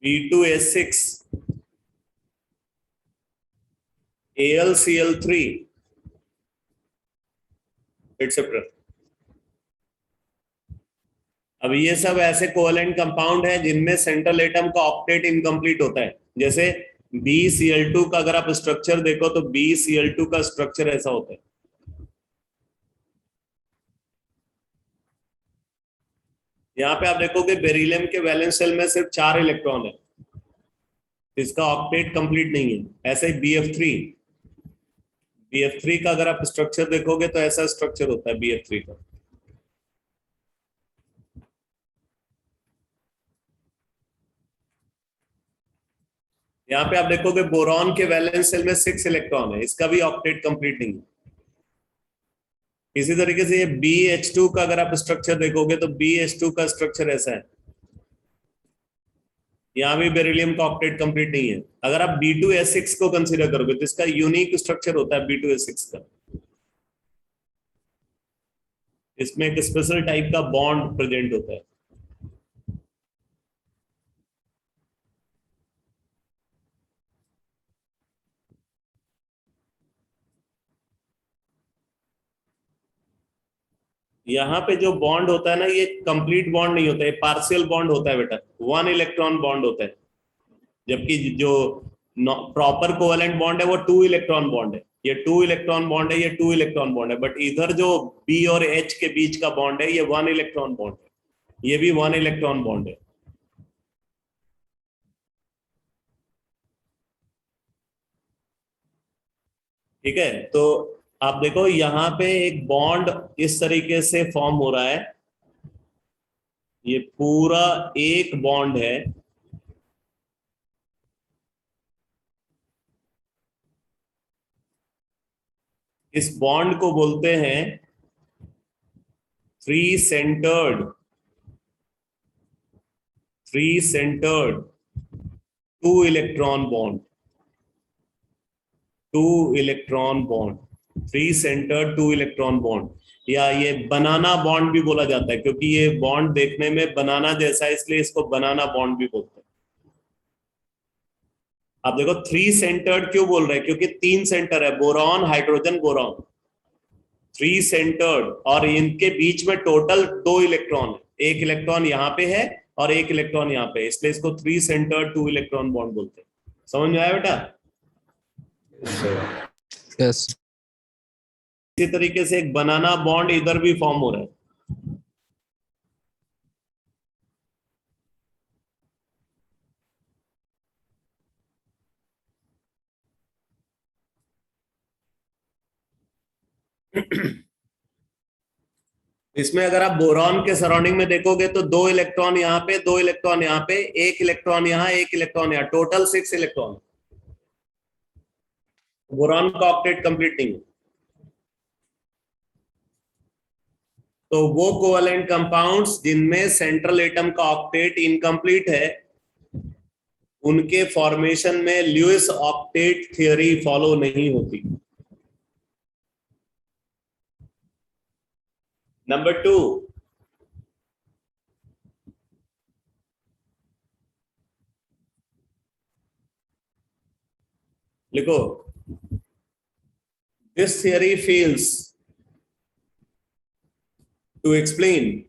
B2S6, AlCl3, etc. अब ये सब ऐसे covalent compound है जिनमें central atom का octet incomplete होता है। जैसे BeCl2 का अगर आप स्ट्रक्चर देखो तो BeCl2 का स्ट्रक्चर ऐसा होता है। यहाँ पे आप देखोगे बेरिलियम के वैलेंस शेल में सिर्फ 4 इलेक्ट्रॉन है, इसका ऑक्टेट कंप्लीट नहीं है। ऐसे BF3 का अगर आप स्ट्रक्चर देखोगे तो ऐसा स्ट्रक्चर होता है BF3 का। यहाँ पे आप देखोगे बोरॉन के वैलेंस शेल में 6 इलेक्ट्रॉन है, इसका भी ऑक्टेट कंप्लीट नहीं है। इसी तरीके से ये BH2 का अगर आप स्ट्रक्चर देखोगे तो BH2 का स्ट्रक्चर ऐसा है, यहाँ भी बेरिलियम का ऑक्टेट कंप्लीट नहीं है। अगर आप B2S6 को कंसीडर करोगे तो इसका यूनिक स्ट्रक्चर होता है B2S6 का, इसमें एक स्पेशल टाइप का बॉन्ड प्रेजेंट होता है। यहाँ पे जो बॉन्ड होता है ना, ये कंप्लीट बॉन्ड नहीं होता है, पार्शियल बॉन्ड होता है बेटा, 1 इलेक्ट्रॉन बॉन्ड होता है। जबकि जो प्रॉपर कोवेलेंट बॉन्ड है वो 2 इलेक्ट्रॉन बॉन्ड है। ये 2 इलेक्ट्रॉन बॉन्ड है, ये 2 इलेक्ट्रॉन बॉन्ड है। बट इधर जो B और H के बीच का बॉन्ड है ये 1 इलेक्ट्रॉन बॉन्ड है, ये भी 1 इलेक्ट्रॉन बॉन्ड है। ठीक है, तो आप देखो यहाँ पे एक बॉन्ड इस तरीके से फॉर्म हो रहा है, ये पूरा एक बॉन्ड है। इस बॉन्ड को बोलते हैं three centred 2 electron bond. 2 electron bond, 3 centred 2 electron bond, या ये बनाना बॉन्ड भी बोला जाता है क्योंकि ये बॉन्ड देखने में बनाना जैसा है, इसलिए इसको बनाना बॉन्ड भी बोलते हैं। आप देखो 3 सेंटर्ड क्यों बोल रहे हैं, क्योंकि 3 सेंटर है, बोरॉन हाइड्रोजन बोरॉन, 3 सेंटर्ड, और इनके बीच में टोटल 2 इलेक्ट्रॉन है, 1 इलेक्ट्रॉन यहाँ पे है और 1 इलेक्ट्रॉन यहाँ पे, इसलिए इसको 3 सेंटर्ड 2 इलेक्ट्रॉन बॉन्ड बोलते हैं। समझ में आया बेटा? यस। इसी तरीके से एक बनाना बॉन्ड इधर भी फॉर्म हो रहा है। इसमें अगर आप बोरॉन के सराउंडिंग में देखोगे तो 2 इलेक्ट्रॉन यहाँ पे, 2 इलेक्ट्रॉन यहाँ पे, 1 इलेक्ट्रॉन यहाँ, 1 इलेक्ट्रॉन यहाँ, टोटल 6 इलेक्ट्रॉन। बोरॉन का ऑक्टेट कंप्लीट नहीं है। तो वो कोवेलेंट कंपाउंड्स जिनमें सेंट्रल एटम का ऑक्टेट इनकम्प्लीट है, उनके फॉर्मेशन में ल्यूइस ऑक्टेट थ्योरी फॉलो नहीं होती। नंबर 2, लिखो, this theory fails to explain,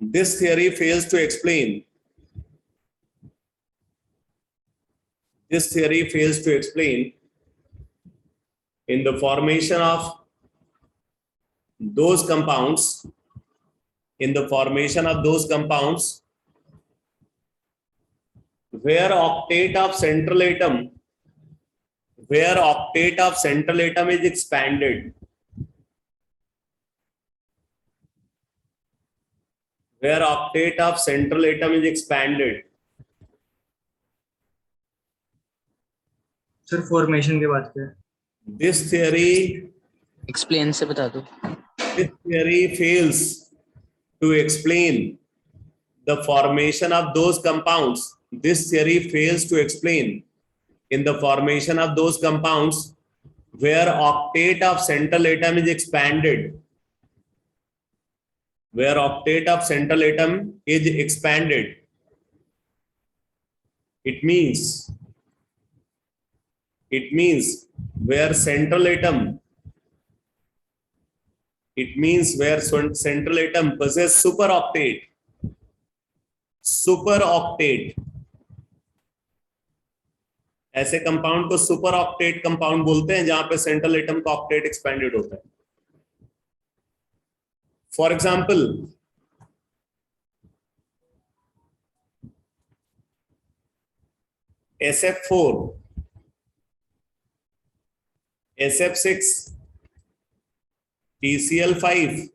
this theory fails to explain, this theory fails to explain in the formation of those compounds, in the formation of those compounds where octet of central atom, where octet of central atom is expanded, where octet of central atom is expanded. Sir formation के बाद क्या है? This theory, explain से बता दो. this theory fails to explain the formation of those compounds. This theory fails to explain in the formation of those compounds where octet of central atom is expanded, where octet of central atom is expanded. It means where central atom, it means where central atom possess superoctet, superoctet. ऐसे compound को super octet compound बोलते हैं जहां पे central atom का octet expanded होता है. For example, SF4, SF6, TCl5,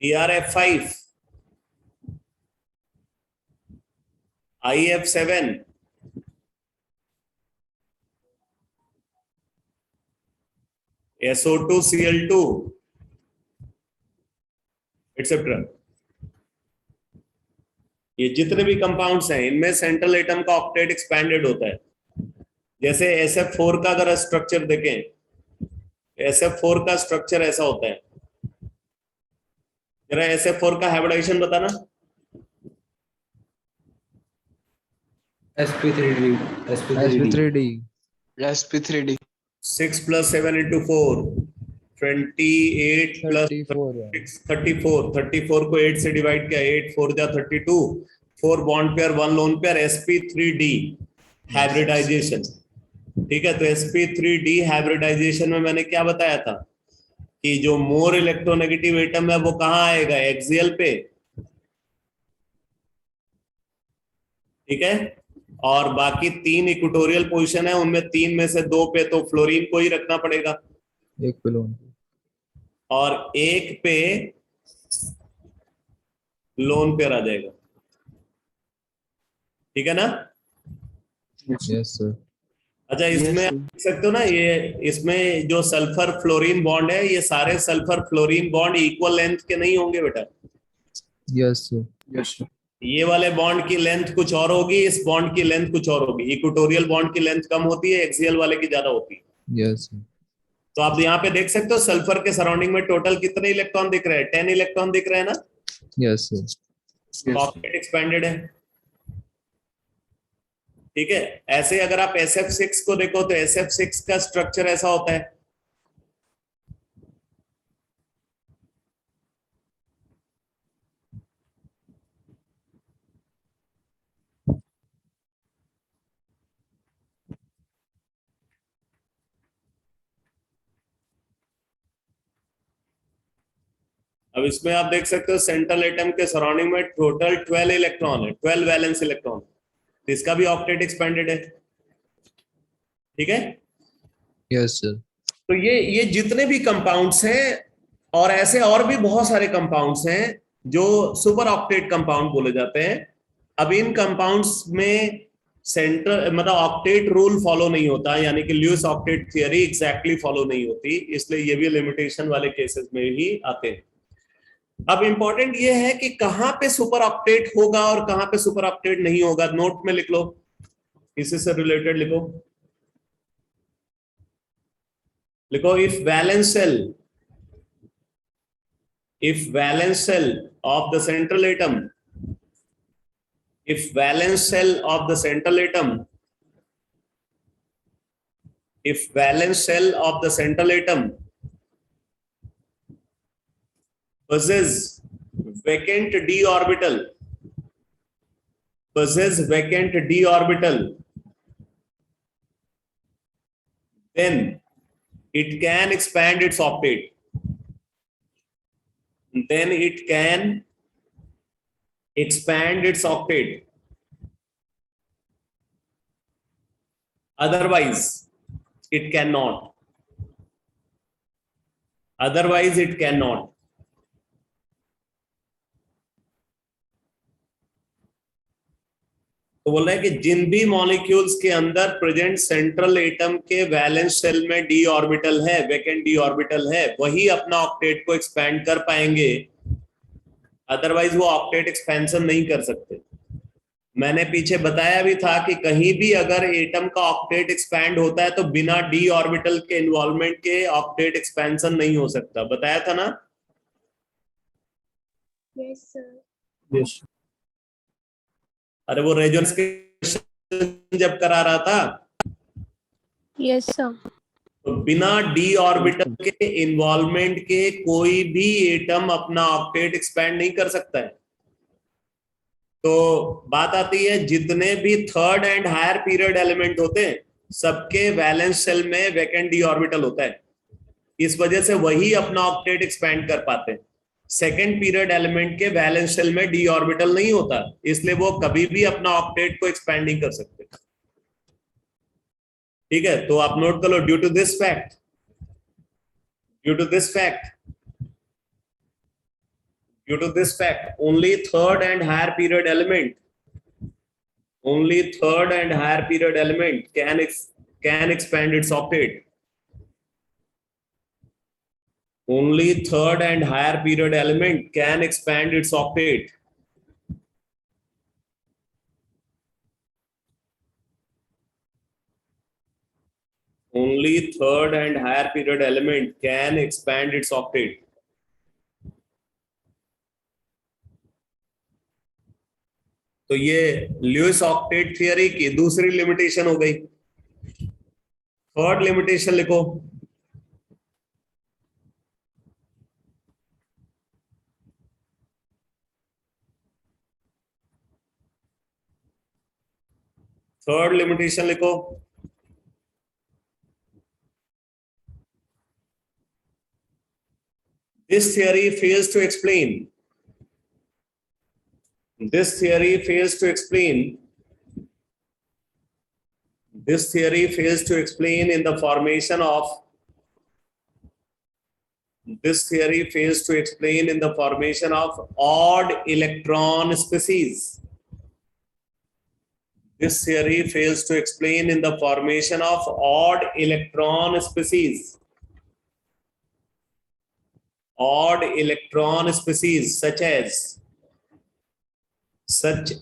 DRF5, IF7, SO2Cl2, etc. ये जितने भी कंपाउंड्स हैं इनमें सेंट्रल एटम का ऑक्टेट एक्सपैंडेड होता है. जैसे SF4 का अगर स्ट्रक्चर देखें, SF4 का स्ट्रक्चर ऐसा होता है. जरा SF4 का हाइब्रिडाइजेशन बताना. sp3d sp3d 6 plus 7 into 4, 28 plus 34. 34 को 8 से डिवाइड किया, 8 4 जा 32, 4 bond pair 1 lone pair, sp3d hybridization. ठीक है, तो sp3d हाइब्रिडाइजेशन में मैंने क्या बताया था कि जो मोर इलेक्ट्रोनेगेटिव एटम है वो कहाँ आएगा, एक्सियल पे. ठीक है, और बाकी 3 इक्वेटोरियल पोजीशन है, उनमें 3 में से 2 पे तो फ्लोरीन को ही रखना पड़ेगा, एक पे लोन और 1 पे लोन पेयर आ जाएगा. ठीक है ना. Yes sir. अच्छा, इसमें देख सकते हो ना, ये इसमें जो सल्फर फ्लोरीन बॉन्ड है, ये सारे sulphur fluorine bond equal length के नहीं होंगे बेटा. Yes sir. ये वाले बॉन्ड की लेंथ कुछ और होगी, इस बॉन्ड की लेंथ कुछ और होगी. इक्वेटोरियल बॉन्ड की लेंथ कम होती है, एक्सियल वाले की ज्यादा होती है. Yes sir. तो आप यहाँ पे देख सकते हो सल्फर के सराउंडिंग में टोटल कितने इलेक्ट्रॉन दिख रहे हैं, 10 इलेक्ट्रॉन दिख रहे हैं ना. Yes sir. ऑक्टेट एक्सपेंडेड है. ठीक है, ऐसे अगर आप SF6 को देखो तो SF6 का स्ट्रक्चर ऐसा होता है. अब इसमें आप देख सकते हो सेंट्रल एटम के सराउंडिंग में टोटल 12 इलेक्ट्रॉन है, 12 वैलेंस इलेक्ट्रॉन. इसका भी ऑक्टेट एक्सपेंडेड है. ठीक है. Yes sir. तो ये जितने भी कंपाउंड्स हैं, और ऐसे और भी बहुत सारे कंपाउंड्स हैं जो सुपर ऑक्टेट कंपाउंड बोले जाते हैं. अब इन कंपाउंड्स में सेंट्रल मतलब ऑक्टेट रूल फॉलो नहीं होता, यानी कि Lewis octet theory exactly follow नहीं होती, इसलिए ये भी लिमिटेशन वाले केसेस में ही आते हैं. अब इंपॉर्टेंट ये है कि कहां पे सुपर ऑक्टेट होगा और कहां पे सुपर ऑक्टेट नहीं होगा. नोट में लिख लो, इसी से रिलेटेड लिखो. If valence shell of the central atom if valence shell of the central atom, if valence shell of the central atom possess vacant d orbital, then it can expand its octet. Then it can expand its octet. Otherwise, it cannot. Otherwise, it cannot. तो बोल रहा है कि जिन भी molecules के अंदर present central atom के valence shell में डी ऑर्बिटल है, वैकेंट डी ऑर्बिटल है, वही अपना ऑक्टेट को एक्सपेंड कर पाएंगे, अदरवाइज वो ऑक्टेट एक्सपेंशन नहीं कर सकते। मैंने पीछे बताया भी था कि कहीं भी अगर एटम का ऑक्टेट एक्सपैंड होता है तो बिना डी ऑर्बिटल के इन्वॉल्वमेंट के ऑक्टेट एक्सपेंशन नहीं हो सकता, बताया था ना? Yes, sir. Yes. अरे वो रेजोनेंस के जब करा रहा था Yes, sir. तो बिना डी ऑर्बिटल के इन्वॉल्वमेंट के कोई भी एटम अपना ऑक्टेट एक्सपैंड नहीं कर सकता है। तो बात आती है जितने भी third and higher period element होते हैं सबके वैलेंस शेल में वैकेंट डी ऑर्बिटल होता है, इस वजह से वही अपना ऑक्टेट एक्सपैंड कर पाते हैं। सेकेंड पीरियड एलिमेंट के वैलेंस शेल में डी ऑर्बिटल नहीं होता, इसलिए वो कभी भी अपना ऑक्टेट को एक्सपैंड नहीं कर सकते। ठीक है, तो आप नोट कर लो, due to this fact only third and higher period element can expand its octet. Only third and higher period element can expand its octet. Only third and higher period element can expand its octet. तो ये Lewis octet theory की दूसरी limitation हो गई। Third limitation लिखो। Third limitation लिखो। This theory fails to explain. This theory fails to explain in the formation of odd electron species. This theory fails to explain in the formation of odd electron species. Odd electron species such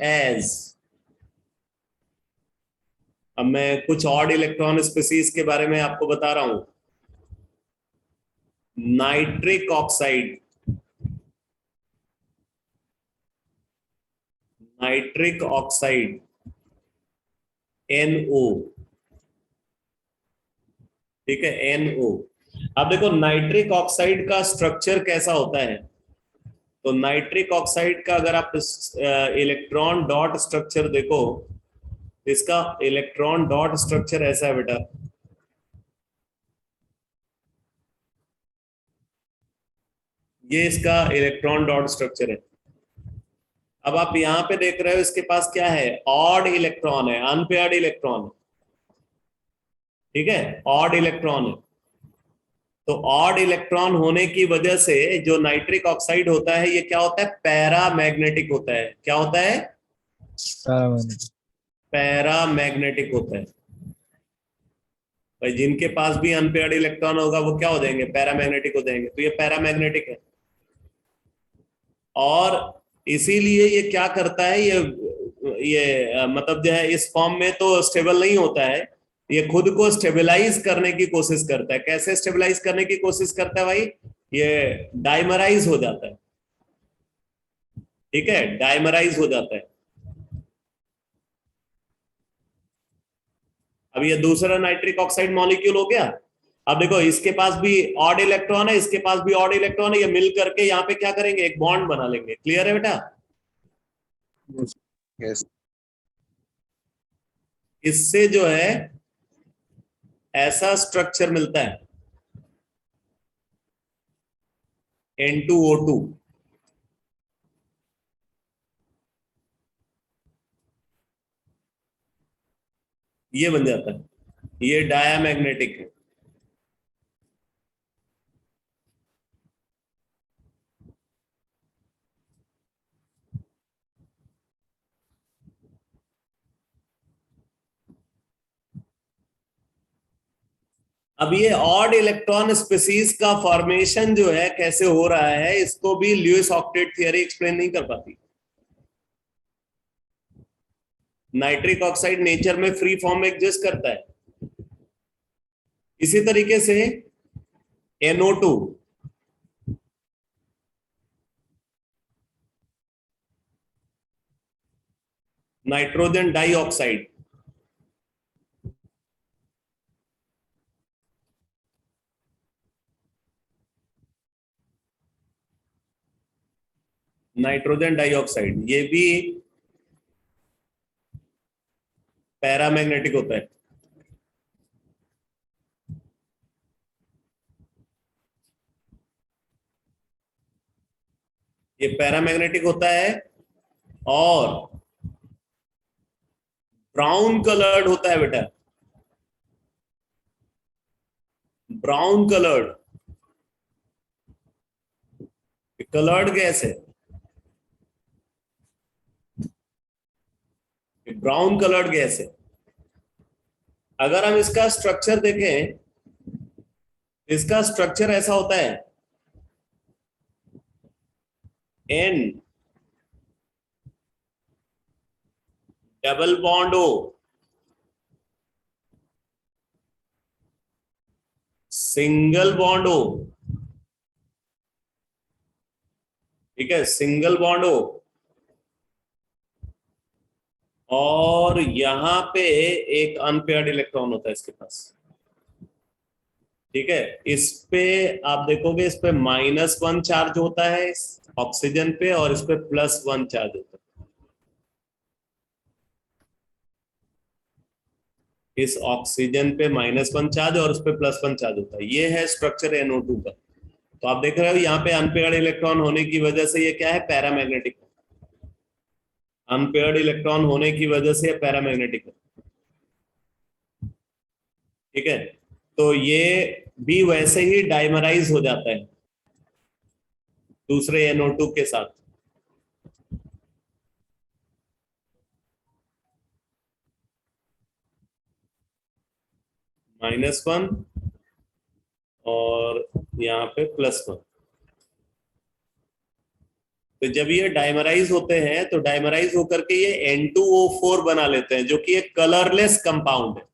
as अब मैं कुछ odd electron species के बारे में आपको बता रहा हूं। नाइट्रिक ऑक्साइड, NO, ठीक है, NO। अब देखो नाइट्रिक ऑक्साइड का स्ट्रक्चर कैसा होता है। तो नाइट्रिक ऑक्साइड का अगर आप इलेक्ट्रॉन डॉट स्ट्रक्चर देखो, इसका इलेक्ट्रॉन डॉट स्ट्रक्चर ऐसा है बेटा। ये इसका इलेक्ट्रॉन डॉट स्ट्रक्चर है। अब आप यहां पे देख रहे हो इसके पास क्या है, ऑड इलेक्ट्रॉन है, अनपेयर्ड इलेक्ट्रॉन है, ठीक है, ऑड इलेक्ट्रॉन है। तो ऑड इलेक्ट्रॉन होने की वजह से जो नाइट्रिक ऑक्साइड होता है ये क्या होता है, पैरामैग्नेटिक होता है। क्या होता है, पैरामैग्नेटिक होता है। भाई जिनके पास भी अनपेयर्ड इलेक्ट्रॉन होगा वो क्या हो जाएंगे, पैरामैग्नेटिक हो जाएंगे। तो ये पैरामैग्नेटिक है और इसीलिए ये क्या करता है, ये मतलब जो है इस फॉर्म में तो स्टेबल नहीं होता है, ये खुद को स्टेबलाइज करने की कोशिश करता है। कैसे स्टेबलाइज करने की कोशिश करता है भाई, ये डाइमराइज हो जाता है, ठीक है, डाइमराइज हो जाता है। अब ये दूसरा नाइट्रिक ऑक्साइड मॉलिक्यूल हो गया। अब देखो इसके पास भी ऑड इलेक्ट्रॉन है, इसके पास भी ऑड इलेक्ट्रॉन है, ये मिल करके यहाँ पे क्या करेंगे, एक बॉन्ड बना लेंगे। क्लियर है बेटा? Yes. इससे जो है ऐसा स्ट्रक्चर मिलता है N2O2। ये बन जाता है, ये डायामैग्नेटिक है। अब ये ऑड इलेक्ट्रॉन स्पीसीज का फॉर्मेशन जो है कैसे हो रहा है, इसको भी ल्यूइस ऑक्टेट थियरी एक्सप्लेन नहीं कर पाती। नाइट्रिक ऑक्साइड नेचर में फ्री फॉर्म में एग्जिस्ट करता है। इसी तरीके से NO2, nitrogen dioxide, nitrogen dioxide ये भी पैरामैग्नेटिक होता है। ये पैरामैग्नेटिक होता है और ब्राउन कलर्ड होता है बेटा, ब्राउन कलर्ड। कलर्ड गैस है, ब्राउन कलर्ड गैस है। अगर हम इसका स्ट्रक्चर देखें, इसका स्ट्रक्चर ऐसा होता है, N double bond O, single bond O। ठीक है, सिंगल बॉन्ड O, और यहां पे एक अनपेयर्ड इलेक्ट्रॉन होता है इसके पास। ठीक है, इस पे आप देखोगे, इस पे -1 चार्ज होता है इस ऑक्सीजन पे, और इस पे +1 चार्ज होता है। इस ऑक्सीजन पे -1 चार्ज और उस पे +1 चार्ज होता है। ये है स्ट्रक्चर NO2 का। तो आप देख रहे हो यहाँ पे अनपेयर्ड इलेक्ट्रॉन होने की वजह से ये क्या है, पैरामैग्नेटिक। अनपेयर्ड इलेक्ट्रॉन होने की वजह से ये पैरामैग्नेटिक है। ठीक है, तो ये भी वैसे ही डाइमराइज हो जाता है दूसरे NO2 के साथ। -1 और यहाँ पे +1। तो जब ये डाइमराइज होते हैं तो डाइमराइज होकर के ये N2O4 बना लेते हैं, जो कि एक कलरलेस कंपाउंड है।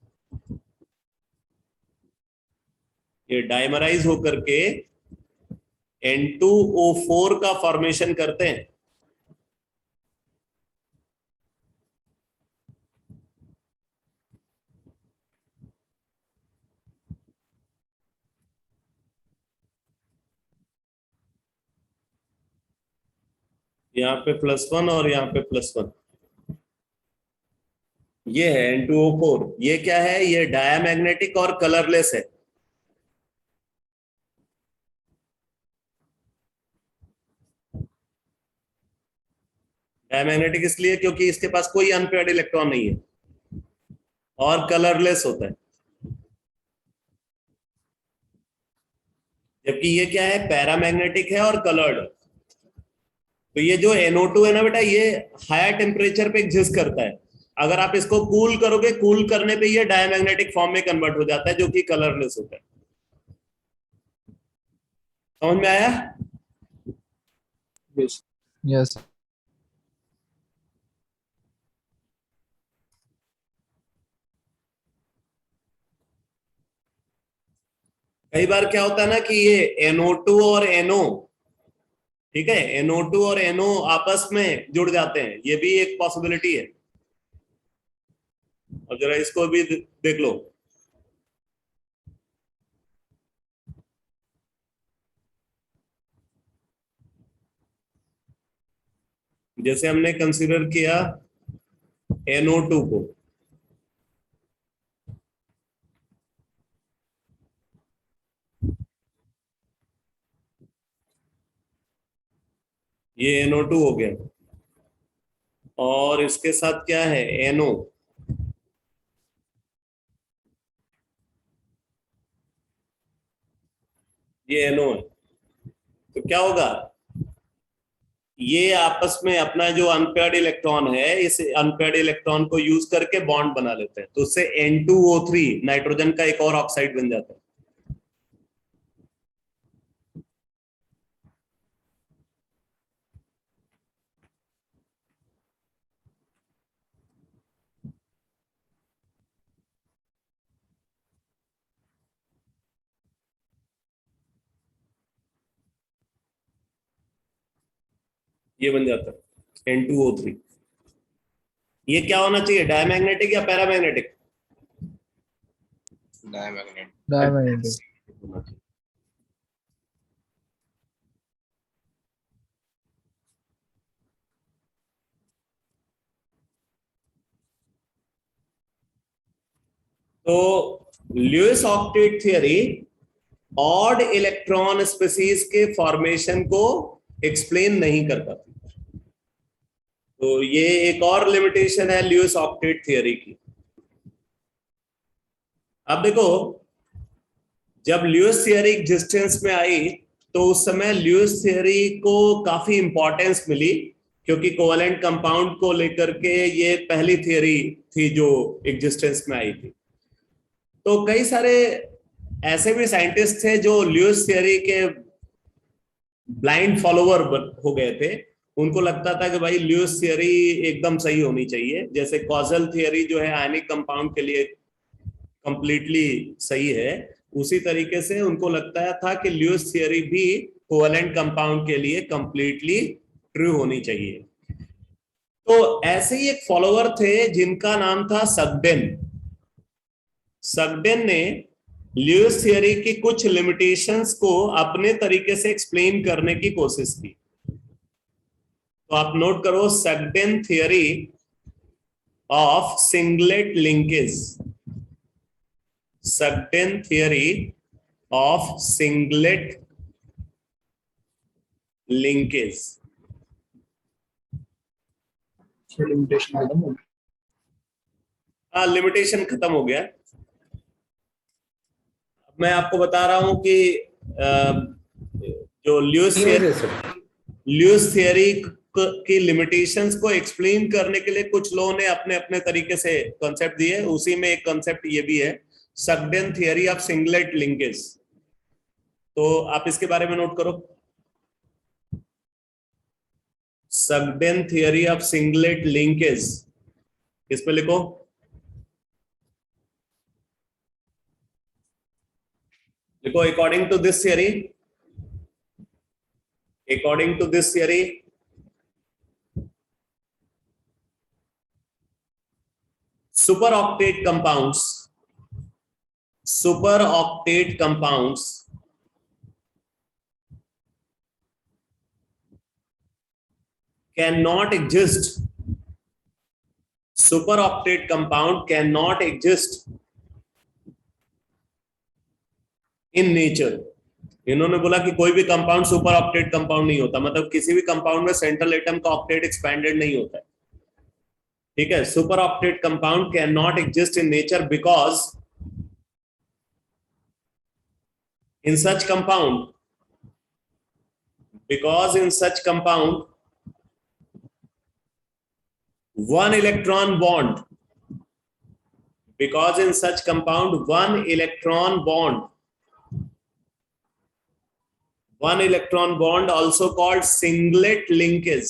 ये डाइमराइज होकर के N2O4 का फॉर्मेशन करते हैं। यहाँ पे +1 और यहाँ पे +1। ये है N2O4। ये क्या है, ये डायामैग्नेटिक और कलरलेस है। डायमैग्नेटिक इसलिए क्योंकि इसके पास कोई अनपेयर्ड इलेक्ट्रॉन नहीं है और कलरलेस होता है। जबकि ये क्या है, पैरामैग्नेटिक है और कलर्ड। तो ये जो NO2 है ना बेटा, ये हायर टेम्परेचर पे एग्जिस्ट करता है। अगर आप इसको कूल करोगे, कूल करने पे ये डायमैग्नेटिक फॉर्म में कन्वर्ट हो जाता है, जो कि कलरलेस होता है। समझ में आया? Yes. कई बार क्या होता है ना कि ये NO2 और NO, ठीक है, NO2 और NO आपस में जुड़ जाते हैं, ये भी एक पॉसिबिलिटी है। अब जरा इसको भी देख लो। जैसे हमने कंसीडर किया NO2 को, ये NO2 हो गया, और इसके साथ क्या है NO, ये NO है। तो क्या होगा, ये आपस में अपना जो अनपेयर्ड इलेक्ट्रॉन है, इस अनपेयर्ड इलेक्ट्रॉन को यूज करके बॉन्ड बना लेते हैं, तो उससे N2O3 नाइट्रोजन का एक और ऑक्साइड बन जाता है। ये बन जाता है N2O3। ये क्या होना चाहिए, डायमैग्नेटिक या पैरामैग्नेटिक? डायमैग्नेट। Diamagnetic. तो Lewis octet theory odd electron species के फॉर्मेशन को एक्सप्लेन नहीं कर पाती। तो ये एक और लिमिटेशन है ल्यूइस ऑक्टेट थियरी की। अब देखो, जब ल्यूइस थियरी एग्जिस्टेंस में आई तो उस समय ल्यूइस थियरी को काफी इंपॉर्टेंस मिली, क्योंकि कोवेलेंट कंपाउंड को लेकर के ये पहली थियरी थी जो एग्जिस्टेंस में आई थी। तो कई सारे ऐसे भी साइंटिस्ट थे जो ल्यूइस थियरी के ब्लाइंड फॉलोवर हो गए थे। उनको लगता था कि भाई ल्यूइस थियरी एकदम सही होनी चाहिए, जैसे कॉजल थियरी जो है आयनिक कंपाउंड के लिए कंप्लीटली सही है, उसी तरीके से उनको लगता था कि ल्यूइस थियरी भी कोवेलेंट कंपाउंड के लिए कंप्लीटली ट्रू होनी चाहिए। तो ऐसे ही एक फॉलोवर थे जिनका नाम था सगडेन। सगडेन ने ल्यूइस थियरी की कुछ लिमिटेशंस को अपने तरीके से एक्सप्लेन करने की कोशिश की। तो आप नोट करो, Sugden theory of singlet linkage, Sugden theory of singlet linkage. Limitation खत्म हो गया। मैं आपको बता रहा हूं कि जो ल्यूइस थियरी की लिमिटेशंस को एक्सप्लेन करने के लिए कुछ लोगों ने अपने अपने तरीके से कॉन्सेप्ट दिए, उसी में एक कॉन्सेप्ट ये भी है, सगडेन थियरी ऑफ सिंगलेट लिंकेज। तो आप इसके बारे में नोट करो, Sugden theory of singlet linkage, इस पे लिखो। देखो, according to this theory, superoctane compounds cannot exist. Superoctane compound cannot exist in nature. इन्होंने बोला कि कोई भी कंपाउंड सुपर ऑक्टेट कंपाउंड नहीं होता, मतलब किसी भी कंपाउंड में सेंट्रल एटम का ऑक्टेट एक्सपैंडेड नहीं होता है। ठीक है, super octet compound can not exist in nature because in such compound one electron bond also called singlet linkage,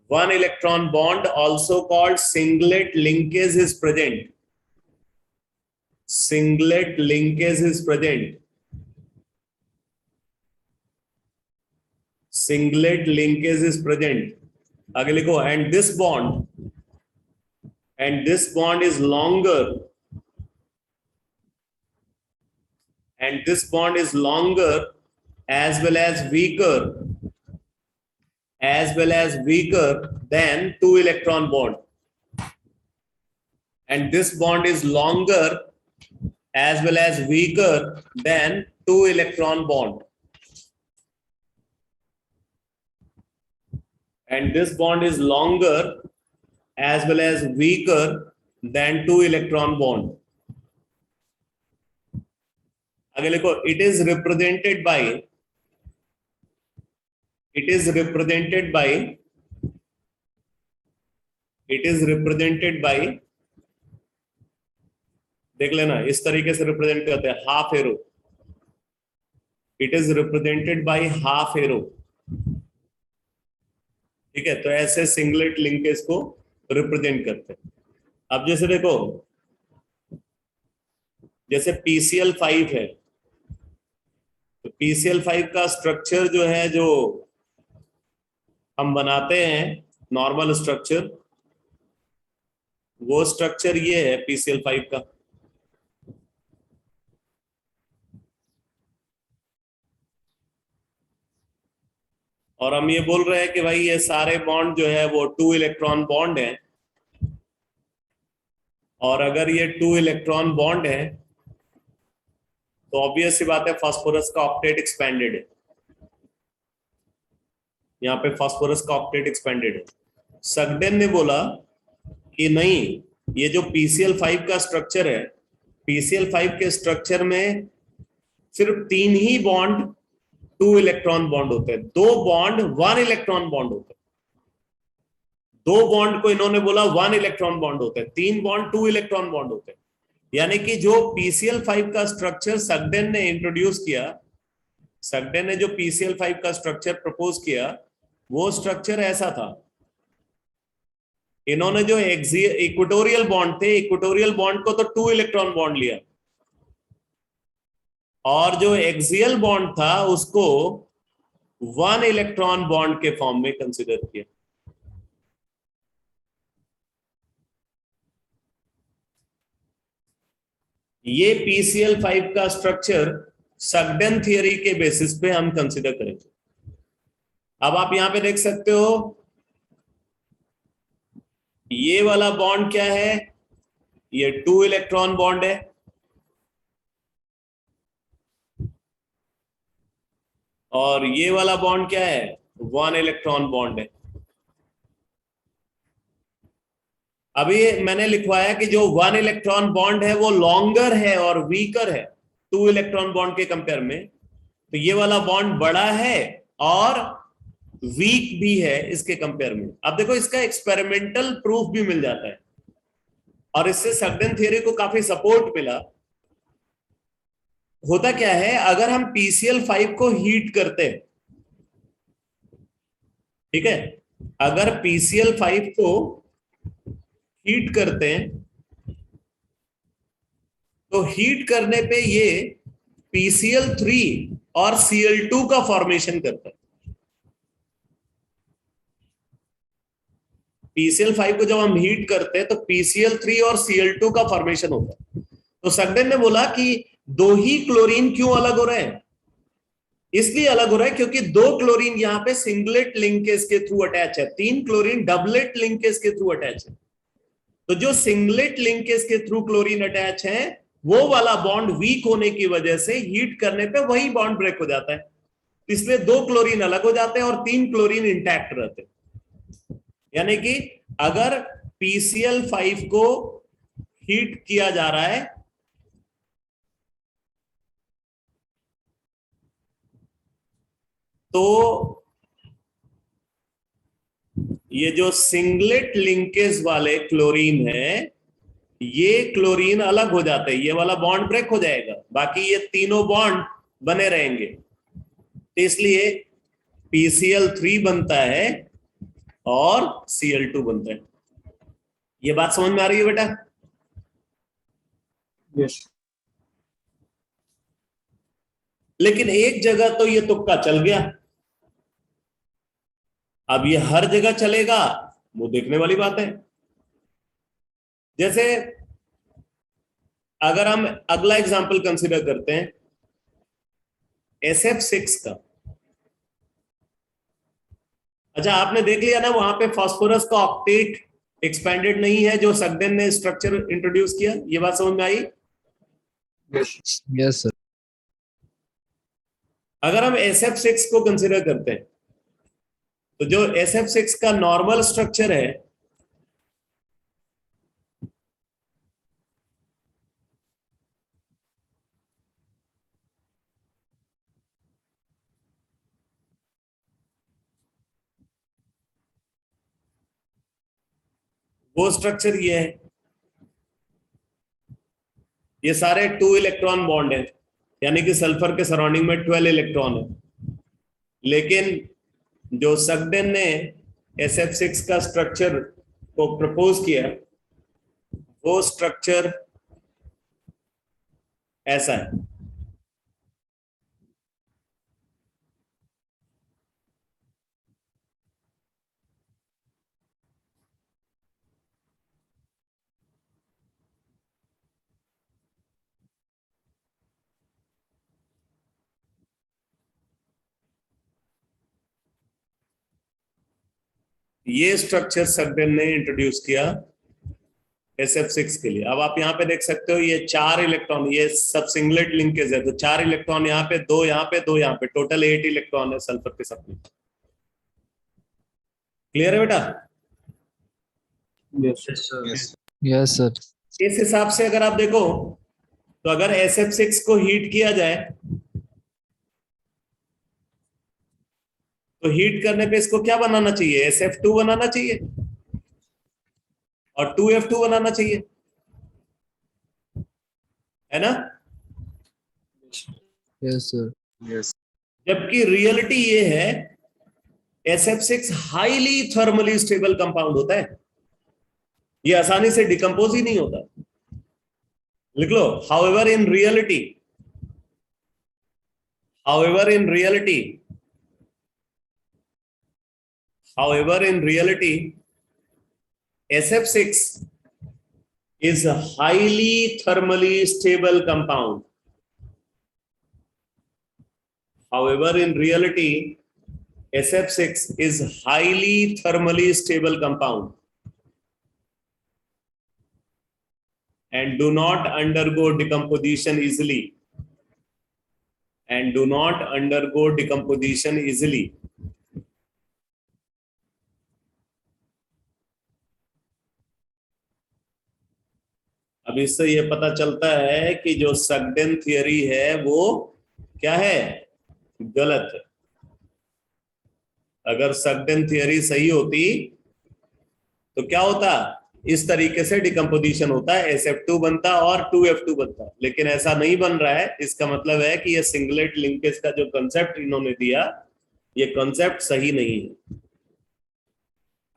one electron bond also called singlet linkage is present. Singlet linkage is present. Singlet linkage is present. आगे लिखो, and and this bond is longer, and this bond is longer as well as weaker than two electron bond, and this bond is longer as well as weaker than two electron bond, and this bond is longer as well as weaker than two electron bond. आगे लिखो, it is represented by देख लेना, इस तरीके से represent करते हैं, half arrow. It is represented by half arrow. ठीक है, तो ऐसे सिंगलेट लिंकेज को रिप्रेजेंट करते हैं. अब जैसे देखो, जैसे PCl5 है, तो PCl5 का स्ट्रक्चर जो है, जो हम बनाते हैं नॉर्मल स्ट्रक्चर, वो स्ट्रक्चर ये है PCl5 का. और हम ये बोल रहे हैं कि भाई ये सारे बॉन्ड जो है वो 2 इलेक्ट्रॉन बॉन्ड हैं, और अगर ये 2 इलेक्ट्रॉन बॉन्ड है तो ऑब्वियस सी बात है फास्फोरस का ऑक्टेट एक्सपेंडेड है. यहाँ पे फास्फोरस का ऑक्टेट एक्सपेंडेड है. सगडेन ने बोला कि नहीं, ये जो PCl5 का स्ट्रक्चर है, PCl5 के स्ट्रक्चर में सिर्फ 3 ही बॉन्ड 2 इलेक्ट्रॉन बॉन्ड होते हैं, 2 बॉन्ड 1 इलेक्ट्रॉन बॉन्ड होते हैं. 2 बॉन्ड को इन्होंने बोला 1 इलेक्ट्रॉन बॉन्ड होते हैं, 3 बॉन्ड 2 इलेक्ट्रॉन बॉन्ड होते हैं. यानी कि जो PCl5 का स्ट्रक्चर सगडेन ने इंट्रोड्यूस किया, सगडेन ने जो PCl5 का स्ट्रक्चर प्रपोज किया, वो स्ट्रक्चर ऐसा था. इन्होंने जो इक्वेटोरियल बॉन्ड थे, इक्वेटोरियल बॉन्ड को तो 2 इलेक्ट्रॉन बॉन्ड लिया, और जो एक्सियल बॉन्ड था उसको 1 इलेक्ट्रॉन बॉन्ड के फॉर्म में कंसीडर किया. ये PCl5 का स्ट्रक्चर सगडेन थियरी के बेसिस पे हम कंसीडर करेंगे. अब आप यहां पे देख सकते हो, ये वाला बॉन्ड क्या है, ये 2 इलेक्ट्रॉन बॉन्ड है, और ये वाला बॉन्ड क्या है, 1 इलेक्ट्रॉन बॉन्ड है. अभी मैंने लिखवाया कि जो 1 इलेक्ट्रॉन बॉन्ड है वो लॉन्गर है और वीकर है 2 इलेक्ट्रॉन बॉन्ड के कंपेयर में. तो ये वाला बॉन्ड बड़ा है और वीक भी है इसके कंपेयर में. अब देखो, इसका एक्सपेरिमेंटल प्रूफ भी मिल जाता है, और इससे सगडेन थ्योरी को काफी सपोर्ट मिला. होता क्या है, अगर हम PCl5 को हीट करते हैं, ठीक है, अगर PCl5 को हीट करते हैं तो हीट करने पे ये PCl3 और Cl2 का फॉर्मेशन करता है. PCl5 को जब हम हीट करते हैं तो PCl3 और Cl2 का फॉर्मेशन होता है. तो सगडेन ने बोला कि 2 ही क्लोरीन क्यों अलग हो रहे हैं. इसलिए अलग हो रहा है क्योंकि 2 क्लोरीन यहां पे सिंगलेट लिंकेज के थ्रू अटैच है, 3 क्लोरीन डबलेट लिंकेज के थ्रू अटैच है. तो जो सिंगलेट लिंकेज के थ्रू क्लोरीन अटैच है, वो वाला बॉन्ड वीक होने की वजह से हीट करने पे वही बॉन्ड ब्रेक हो जाता है. इसलिए 2 क्लोरीन अलग हो जाते हैं और 3 क्लोरीन इंटैक्ट रहते हैं. यानी कि अगर PCl5 को हीट किया जा रहा है तो ये जो सिंगलेट लिंकेज वाले क्लोरीन है, ये क्लोरीन अलग हो जाते हैं, ये वाला बॉन्ड ब्रेक हो जाएगा, बाकी ये तीनों बॉन्ड बने रहेंगे. तो इसलिए PCl3 बनता है और Cl2 बनता है. ये बात समझ में आ रही है बेटा? Yes. लेकिन एक जगह तो ये तुक्का चल गया. अब ये हर जगह चलेगा वो देखने वाली बात है. जैसे अगर हम अगला एग्जांपल कंसीडर करते हैं SF6 का। अच्छा, आपने देख लिया ना वहां पे फास्फोरस का ऑक्टेट एक्सपेंडेड नहीं है जो सगडेन ने स्ट्रक्चर इंट्रोड्यूस किया, ये बात समझ में आई? Yes, sir. अगर हम SF6 को कंसीडर करते हैं तो जो SF6 का नॉर्मल स्ट्रक्चर है वो स्ट्रक्चर ये है। ये सारे 2 इलेक्ट्रॉन बॉन्ड है, यानी कि सल्फर के सराउंडिंग में 12 इलेक्ट्रॉन है। लेकिन जो सगडेन ने SF6 का स्ट्रक्चर को प्रपोज किया वो स्ट्रक्चर ऐसा है। ये स्ट्रक्चर सगडेन ने इंट्रोड्यूस किया SF6 के लिए। अब आप यहाँ पे देख सकते हो ये 4 इलेक्ट्रॉन, ये सब सिंगलेट लिंकेज है, तो 4 इलेक्ट्रॉन यहाँ पे, 2 यहाँ पे, 2 यहाँ पे, टोटल 8 इलेक्ट्रॉन है सल्फर के सब में। क्लियर है बेटा? Yes. Yes. Yes, sir. इस हिसाब से अगर आप देखो तो अगर SF6 को हीट किया जाए तो हीट करने पे इसको क्या बनाना चाहिए? SF2 बनाना चाहिए और 2F2 बनाना चाहिए, है ना? Yes, sir. Yes. जबकि रियलिटी ये है SF6 highly thermally stable compound होता है, ये आसानी से डिकम्पोज ही नहीं होता। लिख लो, however in reality SF6 is a highly thermally stable compound. However, in reality, SF6 is highly thermally stable compound and do not undergo decomposition easily. अब इससे ये पता चलता है कि जो सगडेन थियरी है वो क्या है? गलत है। अगर सगडेन थियरी सही होती तो क्या होता? इस तरीके से डिकम्पोजिशन होता है, SF2 बनता और 2F2 बनता, लेकिन ऐसा नहीं बन रहा है। इसका मतलब है कि ये सिंगलेट लिंकेज का जो कंसेप्ट इन्होंने दिया ये कंसेप्ट सही नहीं है।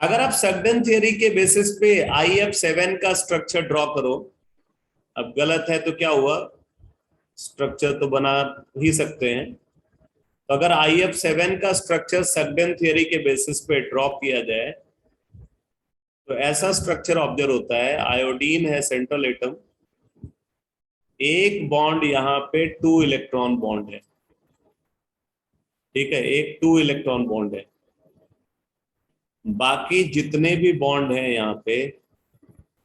अगर आप सगडेन थियरी के बेसिस पे IF7 का स्ट्रक्चर ड्रॉ करो, अब गलत है तो क्या हुआ? स्ट्रक्चर तो बना ही सकते हैं। तो अगर IF7 का स्ट्रक्चर सगडेन थियरी के बेसिस पे ड्रॉ किया जाए तो ऐसा स्ट्रक्चर ऑब्जर्व होता है। आयोडीन है सेंट्रल एटम, एक बॉन्ड यहाँ पे 2 इलेक्ट्रॉन बॉन्ड है, ठीक है, एक 2 इलेक्ट्रॉन बॉन्ड है। बाकी जितने भी बॉन्ड हैं यहाँ पे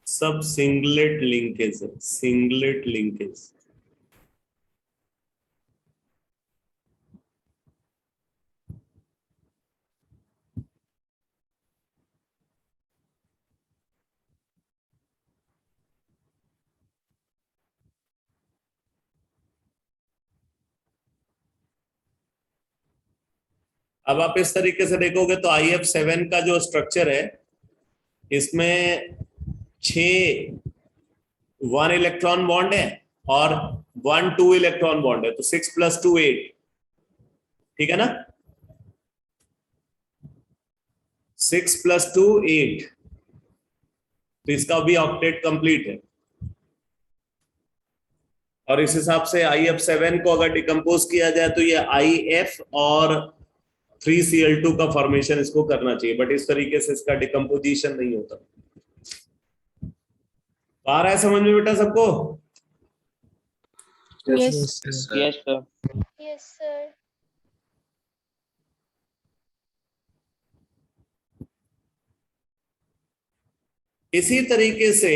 सब सिंगलेट लिंकेज है, सिंगलेट लिंकेज। अब आप इस तरीके से देखोगे तो IF7 का जो स्ट्रक्चर है इसमें 6 1 इलेक्ट्रॉन बॉन्ड है और 1 2 इलेक्ट्रॉन बॉन्ड है, तो 6 + 2 8, ठीक है ना? 6 + 2 8, तो इसका भी ऑक्टेट कंप्लीट है। और इस हिसाब से IF7 को अगर डिकम्पोज किया जाए तो ये IF और 3Cl2 का फॉर्मेशन इसको करना चाहिए, बट इस तरीके से इसका डिकम्पोजिशन नहीं होता। आ रहा है समझ में बेटा सबको? Yes. Yes, sir. Yes sir. Yes, sir. इसी तरीके से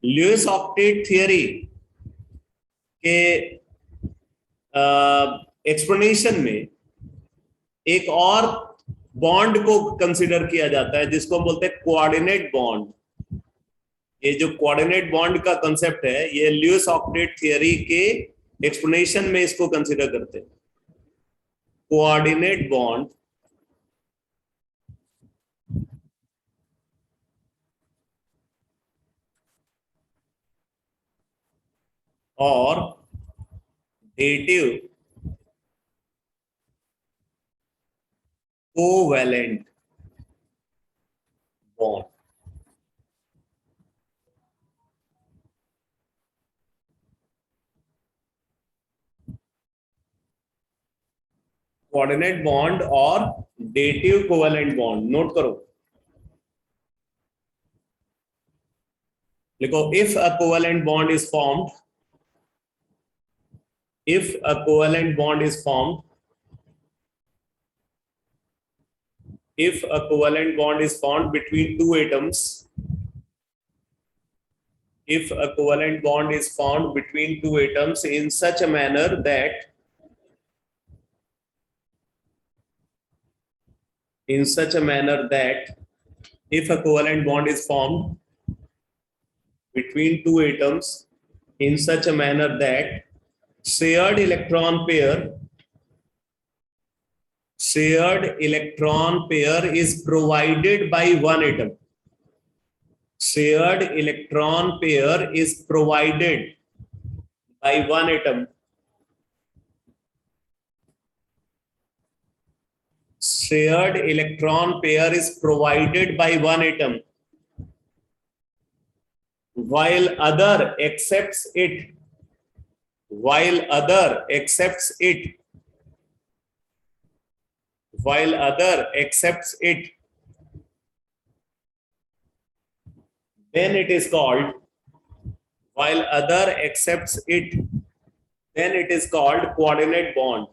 ल्यूइस ऑक्टेट थियरी के एक्सप्लेनेशन में एक और बॉन्ड को कंसीडर किया जाता है जिसको हम बोलते हैं कोऑर्डिनेट बॉन्ड। ये जो कोऑर्डिनेट बॉन्ड का कंसेप्ट है ये ल्यूइस ऑक्टेट थियरी के एक्सप्लेनेशन में इसको कंसीडर करते हैं। कोऑर्डिनेट बॉन्ड और dative covalent bond. Coordinate bond और डेटिव कोवैलेंट बॉन्ड नोट करो। लिखो if a covalent bond is formed, if a covalent bond is formed, if a covalent bond is formed between two atoms, if a covalent bond is formed between two atoms in such a manner that if a covalent bond is formed between two atoms in such a manner that shared electron pair is provided by one atom. Shared electron pair is provided by one atom. Shared electron pair is provided by one atom, while other accepts it. While other accepts it, then it is called, while other accepts it, then it is called coordinate bond.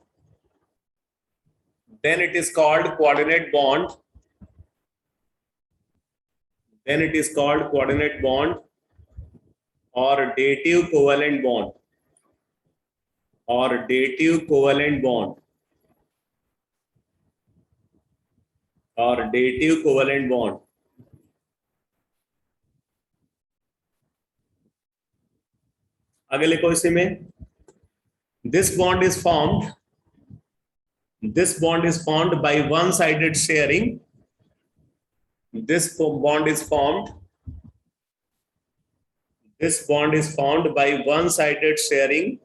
Then it is called coordinate bond. Then it is called coordinate bond or dative covalent bond. Or dative covalent bond, or dative covalent bond. आगे लिखो इसी में, this bond is formed by one-sided sharing. This bond is formed by one-sided sharing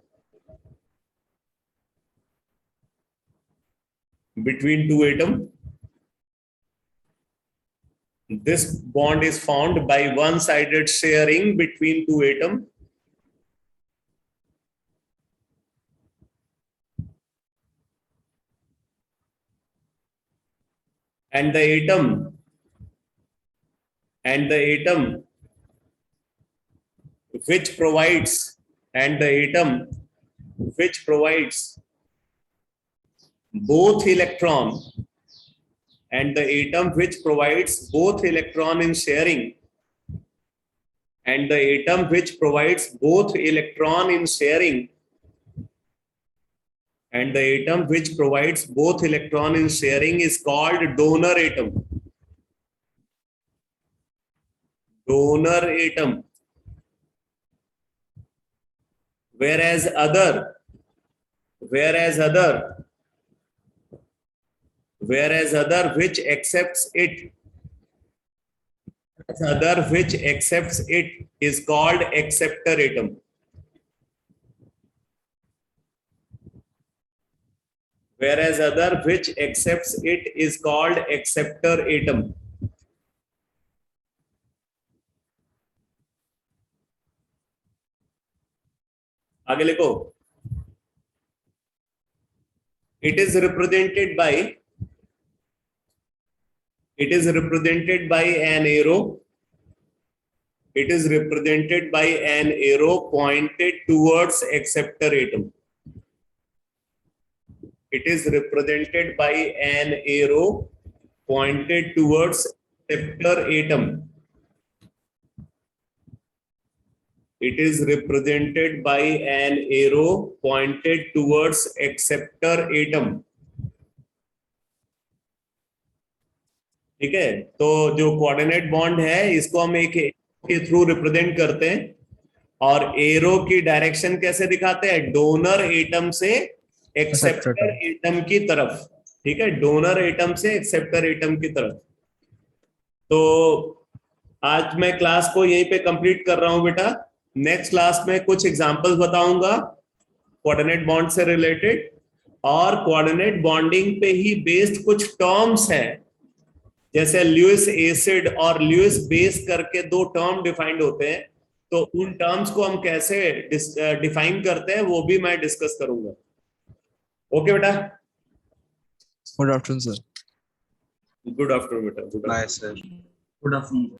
between two atoms. This bond is formed by one-sided sharing between two atoms. And the atom which provides both electron, and the atom which provides both electron in sharing, and the atom which provides both electron in sharing, and the atom which provides both electron in sharing is called donor atom. Donor atom. Whereas other which accepts it, is called acceptor atom. Whereas other which accepts it is called acceptor atom. आगे लिखो, it is represented by an arrow. It is represented by an arrow pointed towards acceptor atom. It is represented by an arrow pointed towards acceptor atom. It is represented by an arrow pointed towards acceptor atom. ठीक है, तो जो coordinate bond है इसको हम एक के through represent करते हैं, और एरो की डायरेक्शन कैसे दिखाते हैं, डोनर एटम से एक्सेप्टर एटम की तरफ। ठीक है, डोनर एटम से एक्सेप्टर एटम की तरफ। तो आज मैं क्लास को यहीं पे कंप्लीट कर रहा हूं बेटा। नेक्स्ट क्लास में कुछ एग्जांपल्स बताऊंगा कोऑर्डिनेट बॉन्ड से रिलेटेड, और कोऑर्डिनेट बॉन्डिंग पे ही बेस्ड कुछ टर्म्स हैं, जैसे ल्यूइस एसिड और ल्यूइस बेस करके दो टर्म डिफाइंड होते हैं, तो उन टर्म्स को हम कैसे डिफाइन करते हैं वो भी मैं डिस्कस करूंगा। ओके बेटा, Good afternoon, sir. Good afternoon बेटा, good Bye, sir. Good afternoon.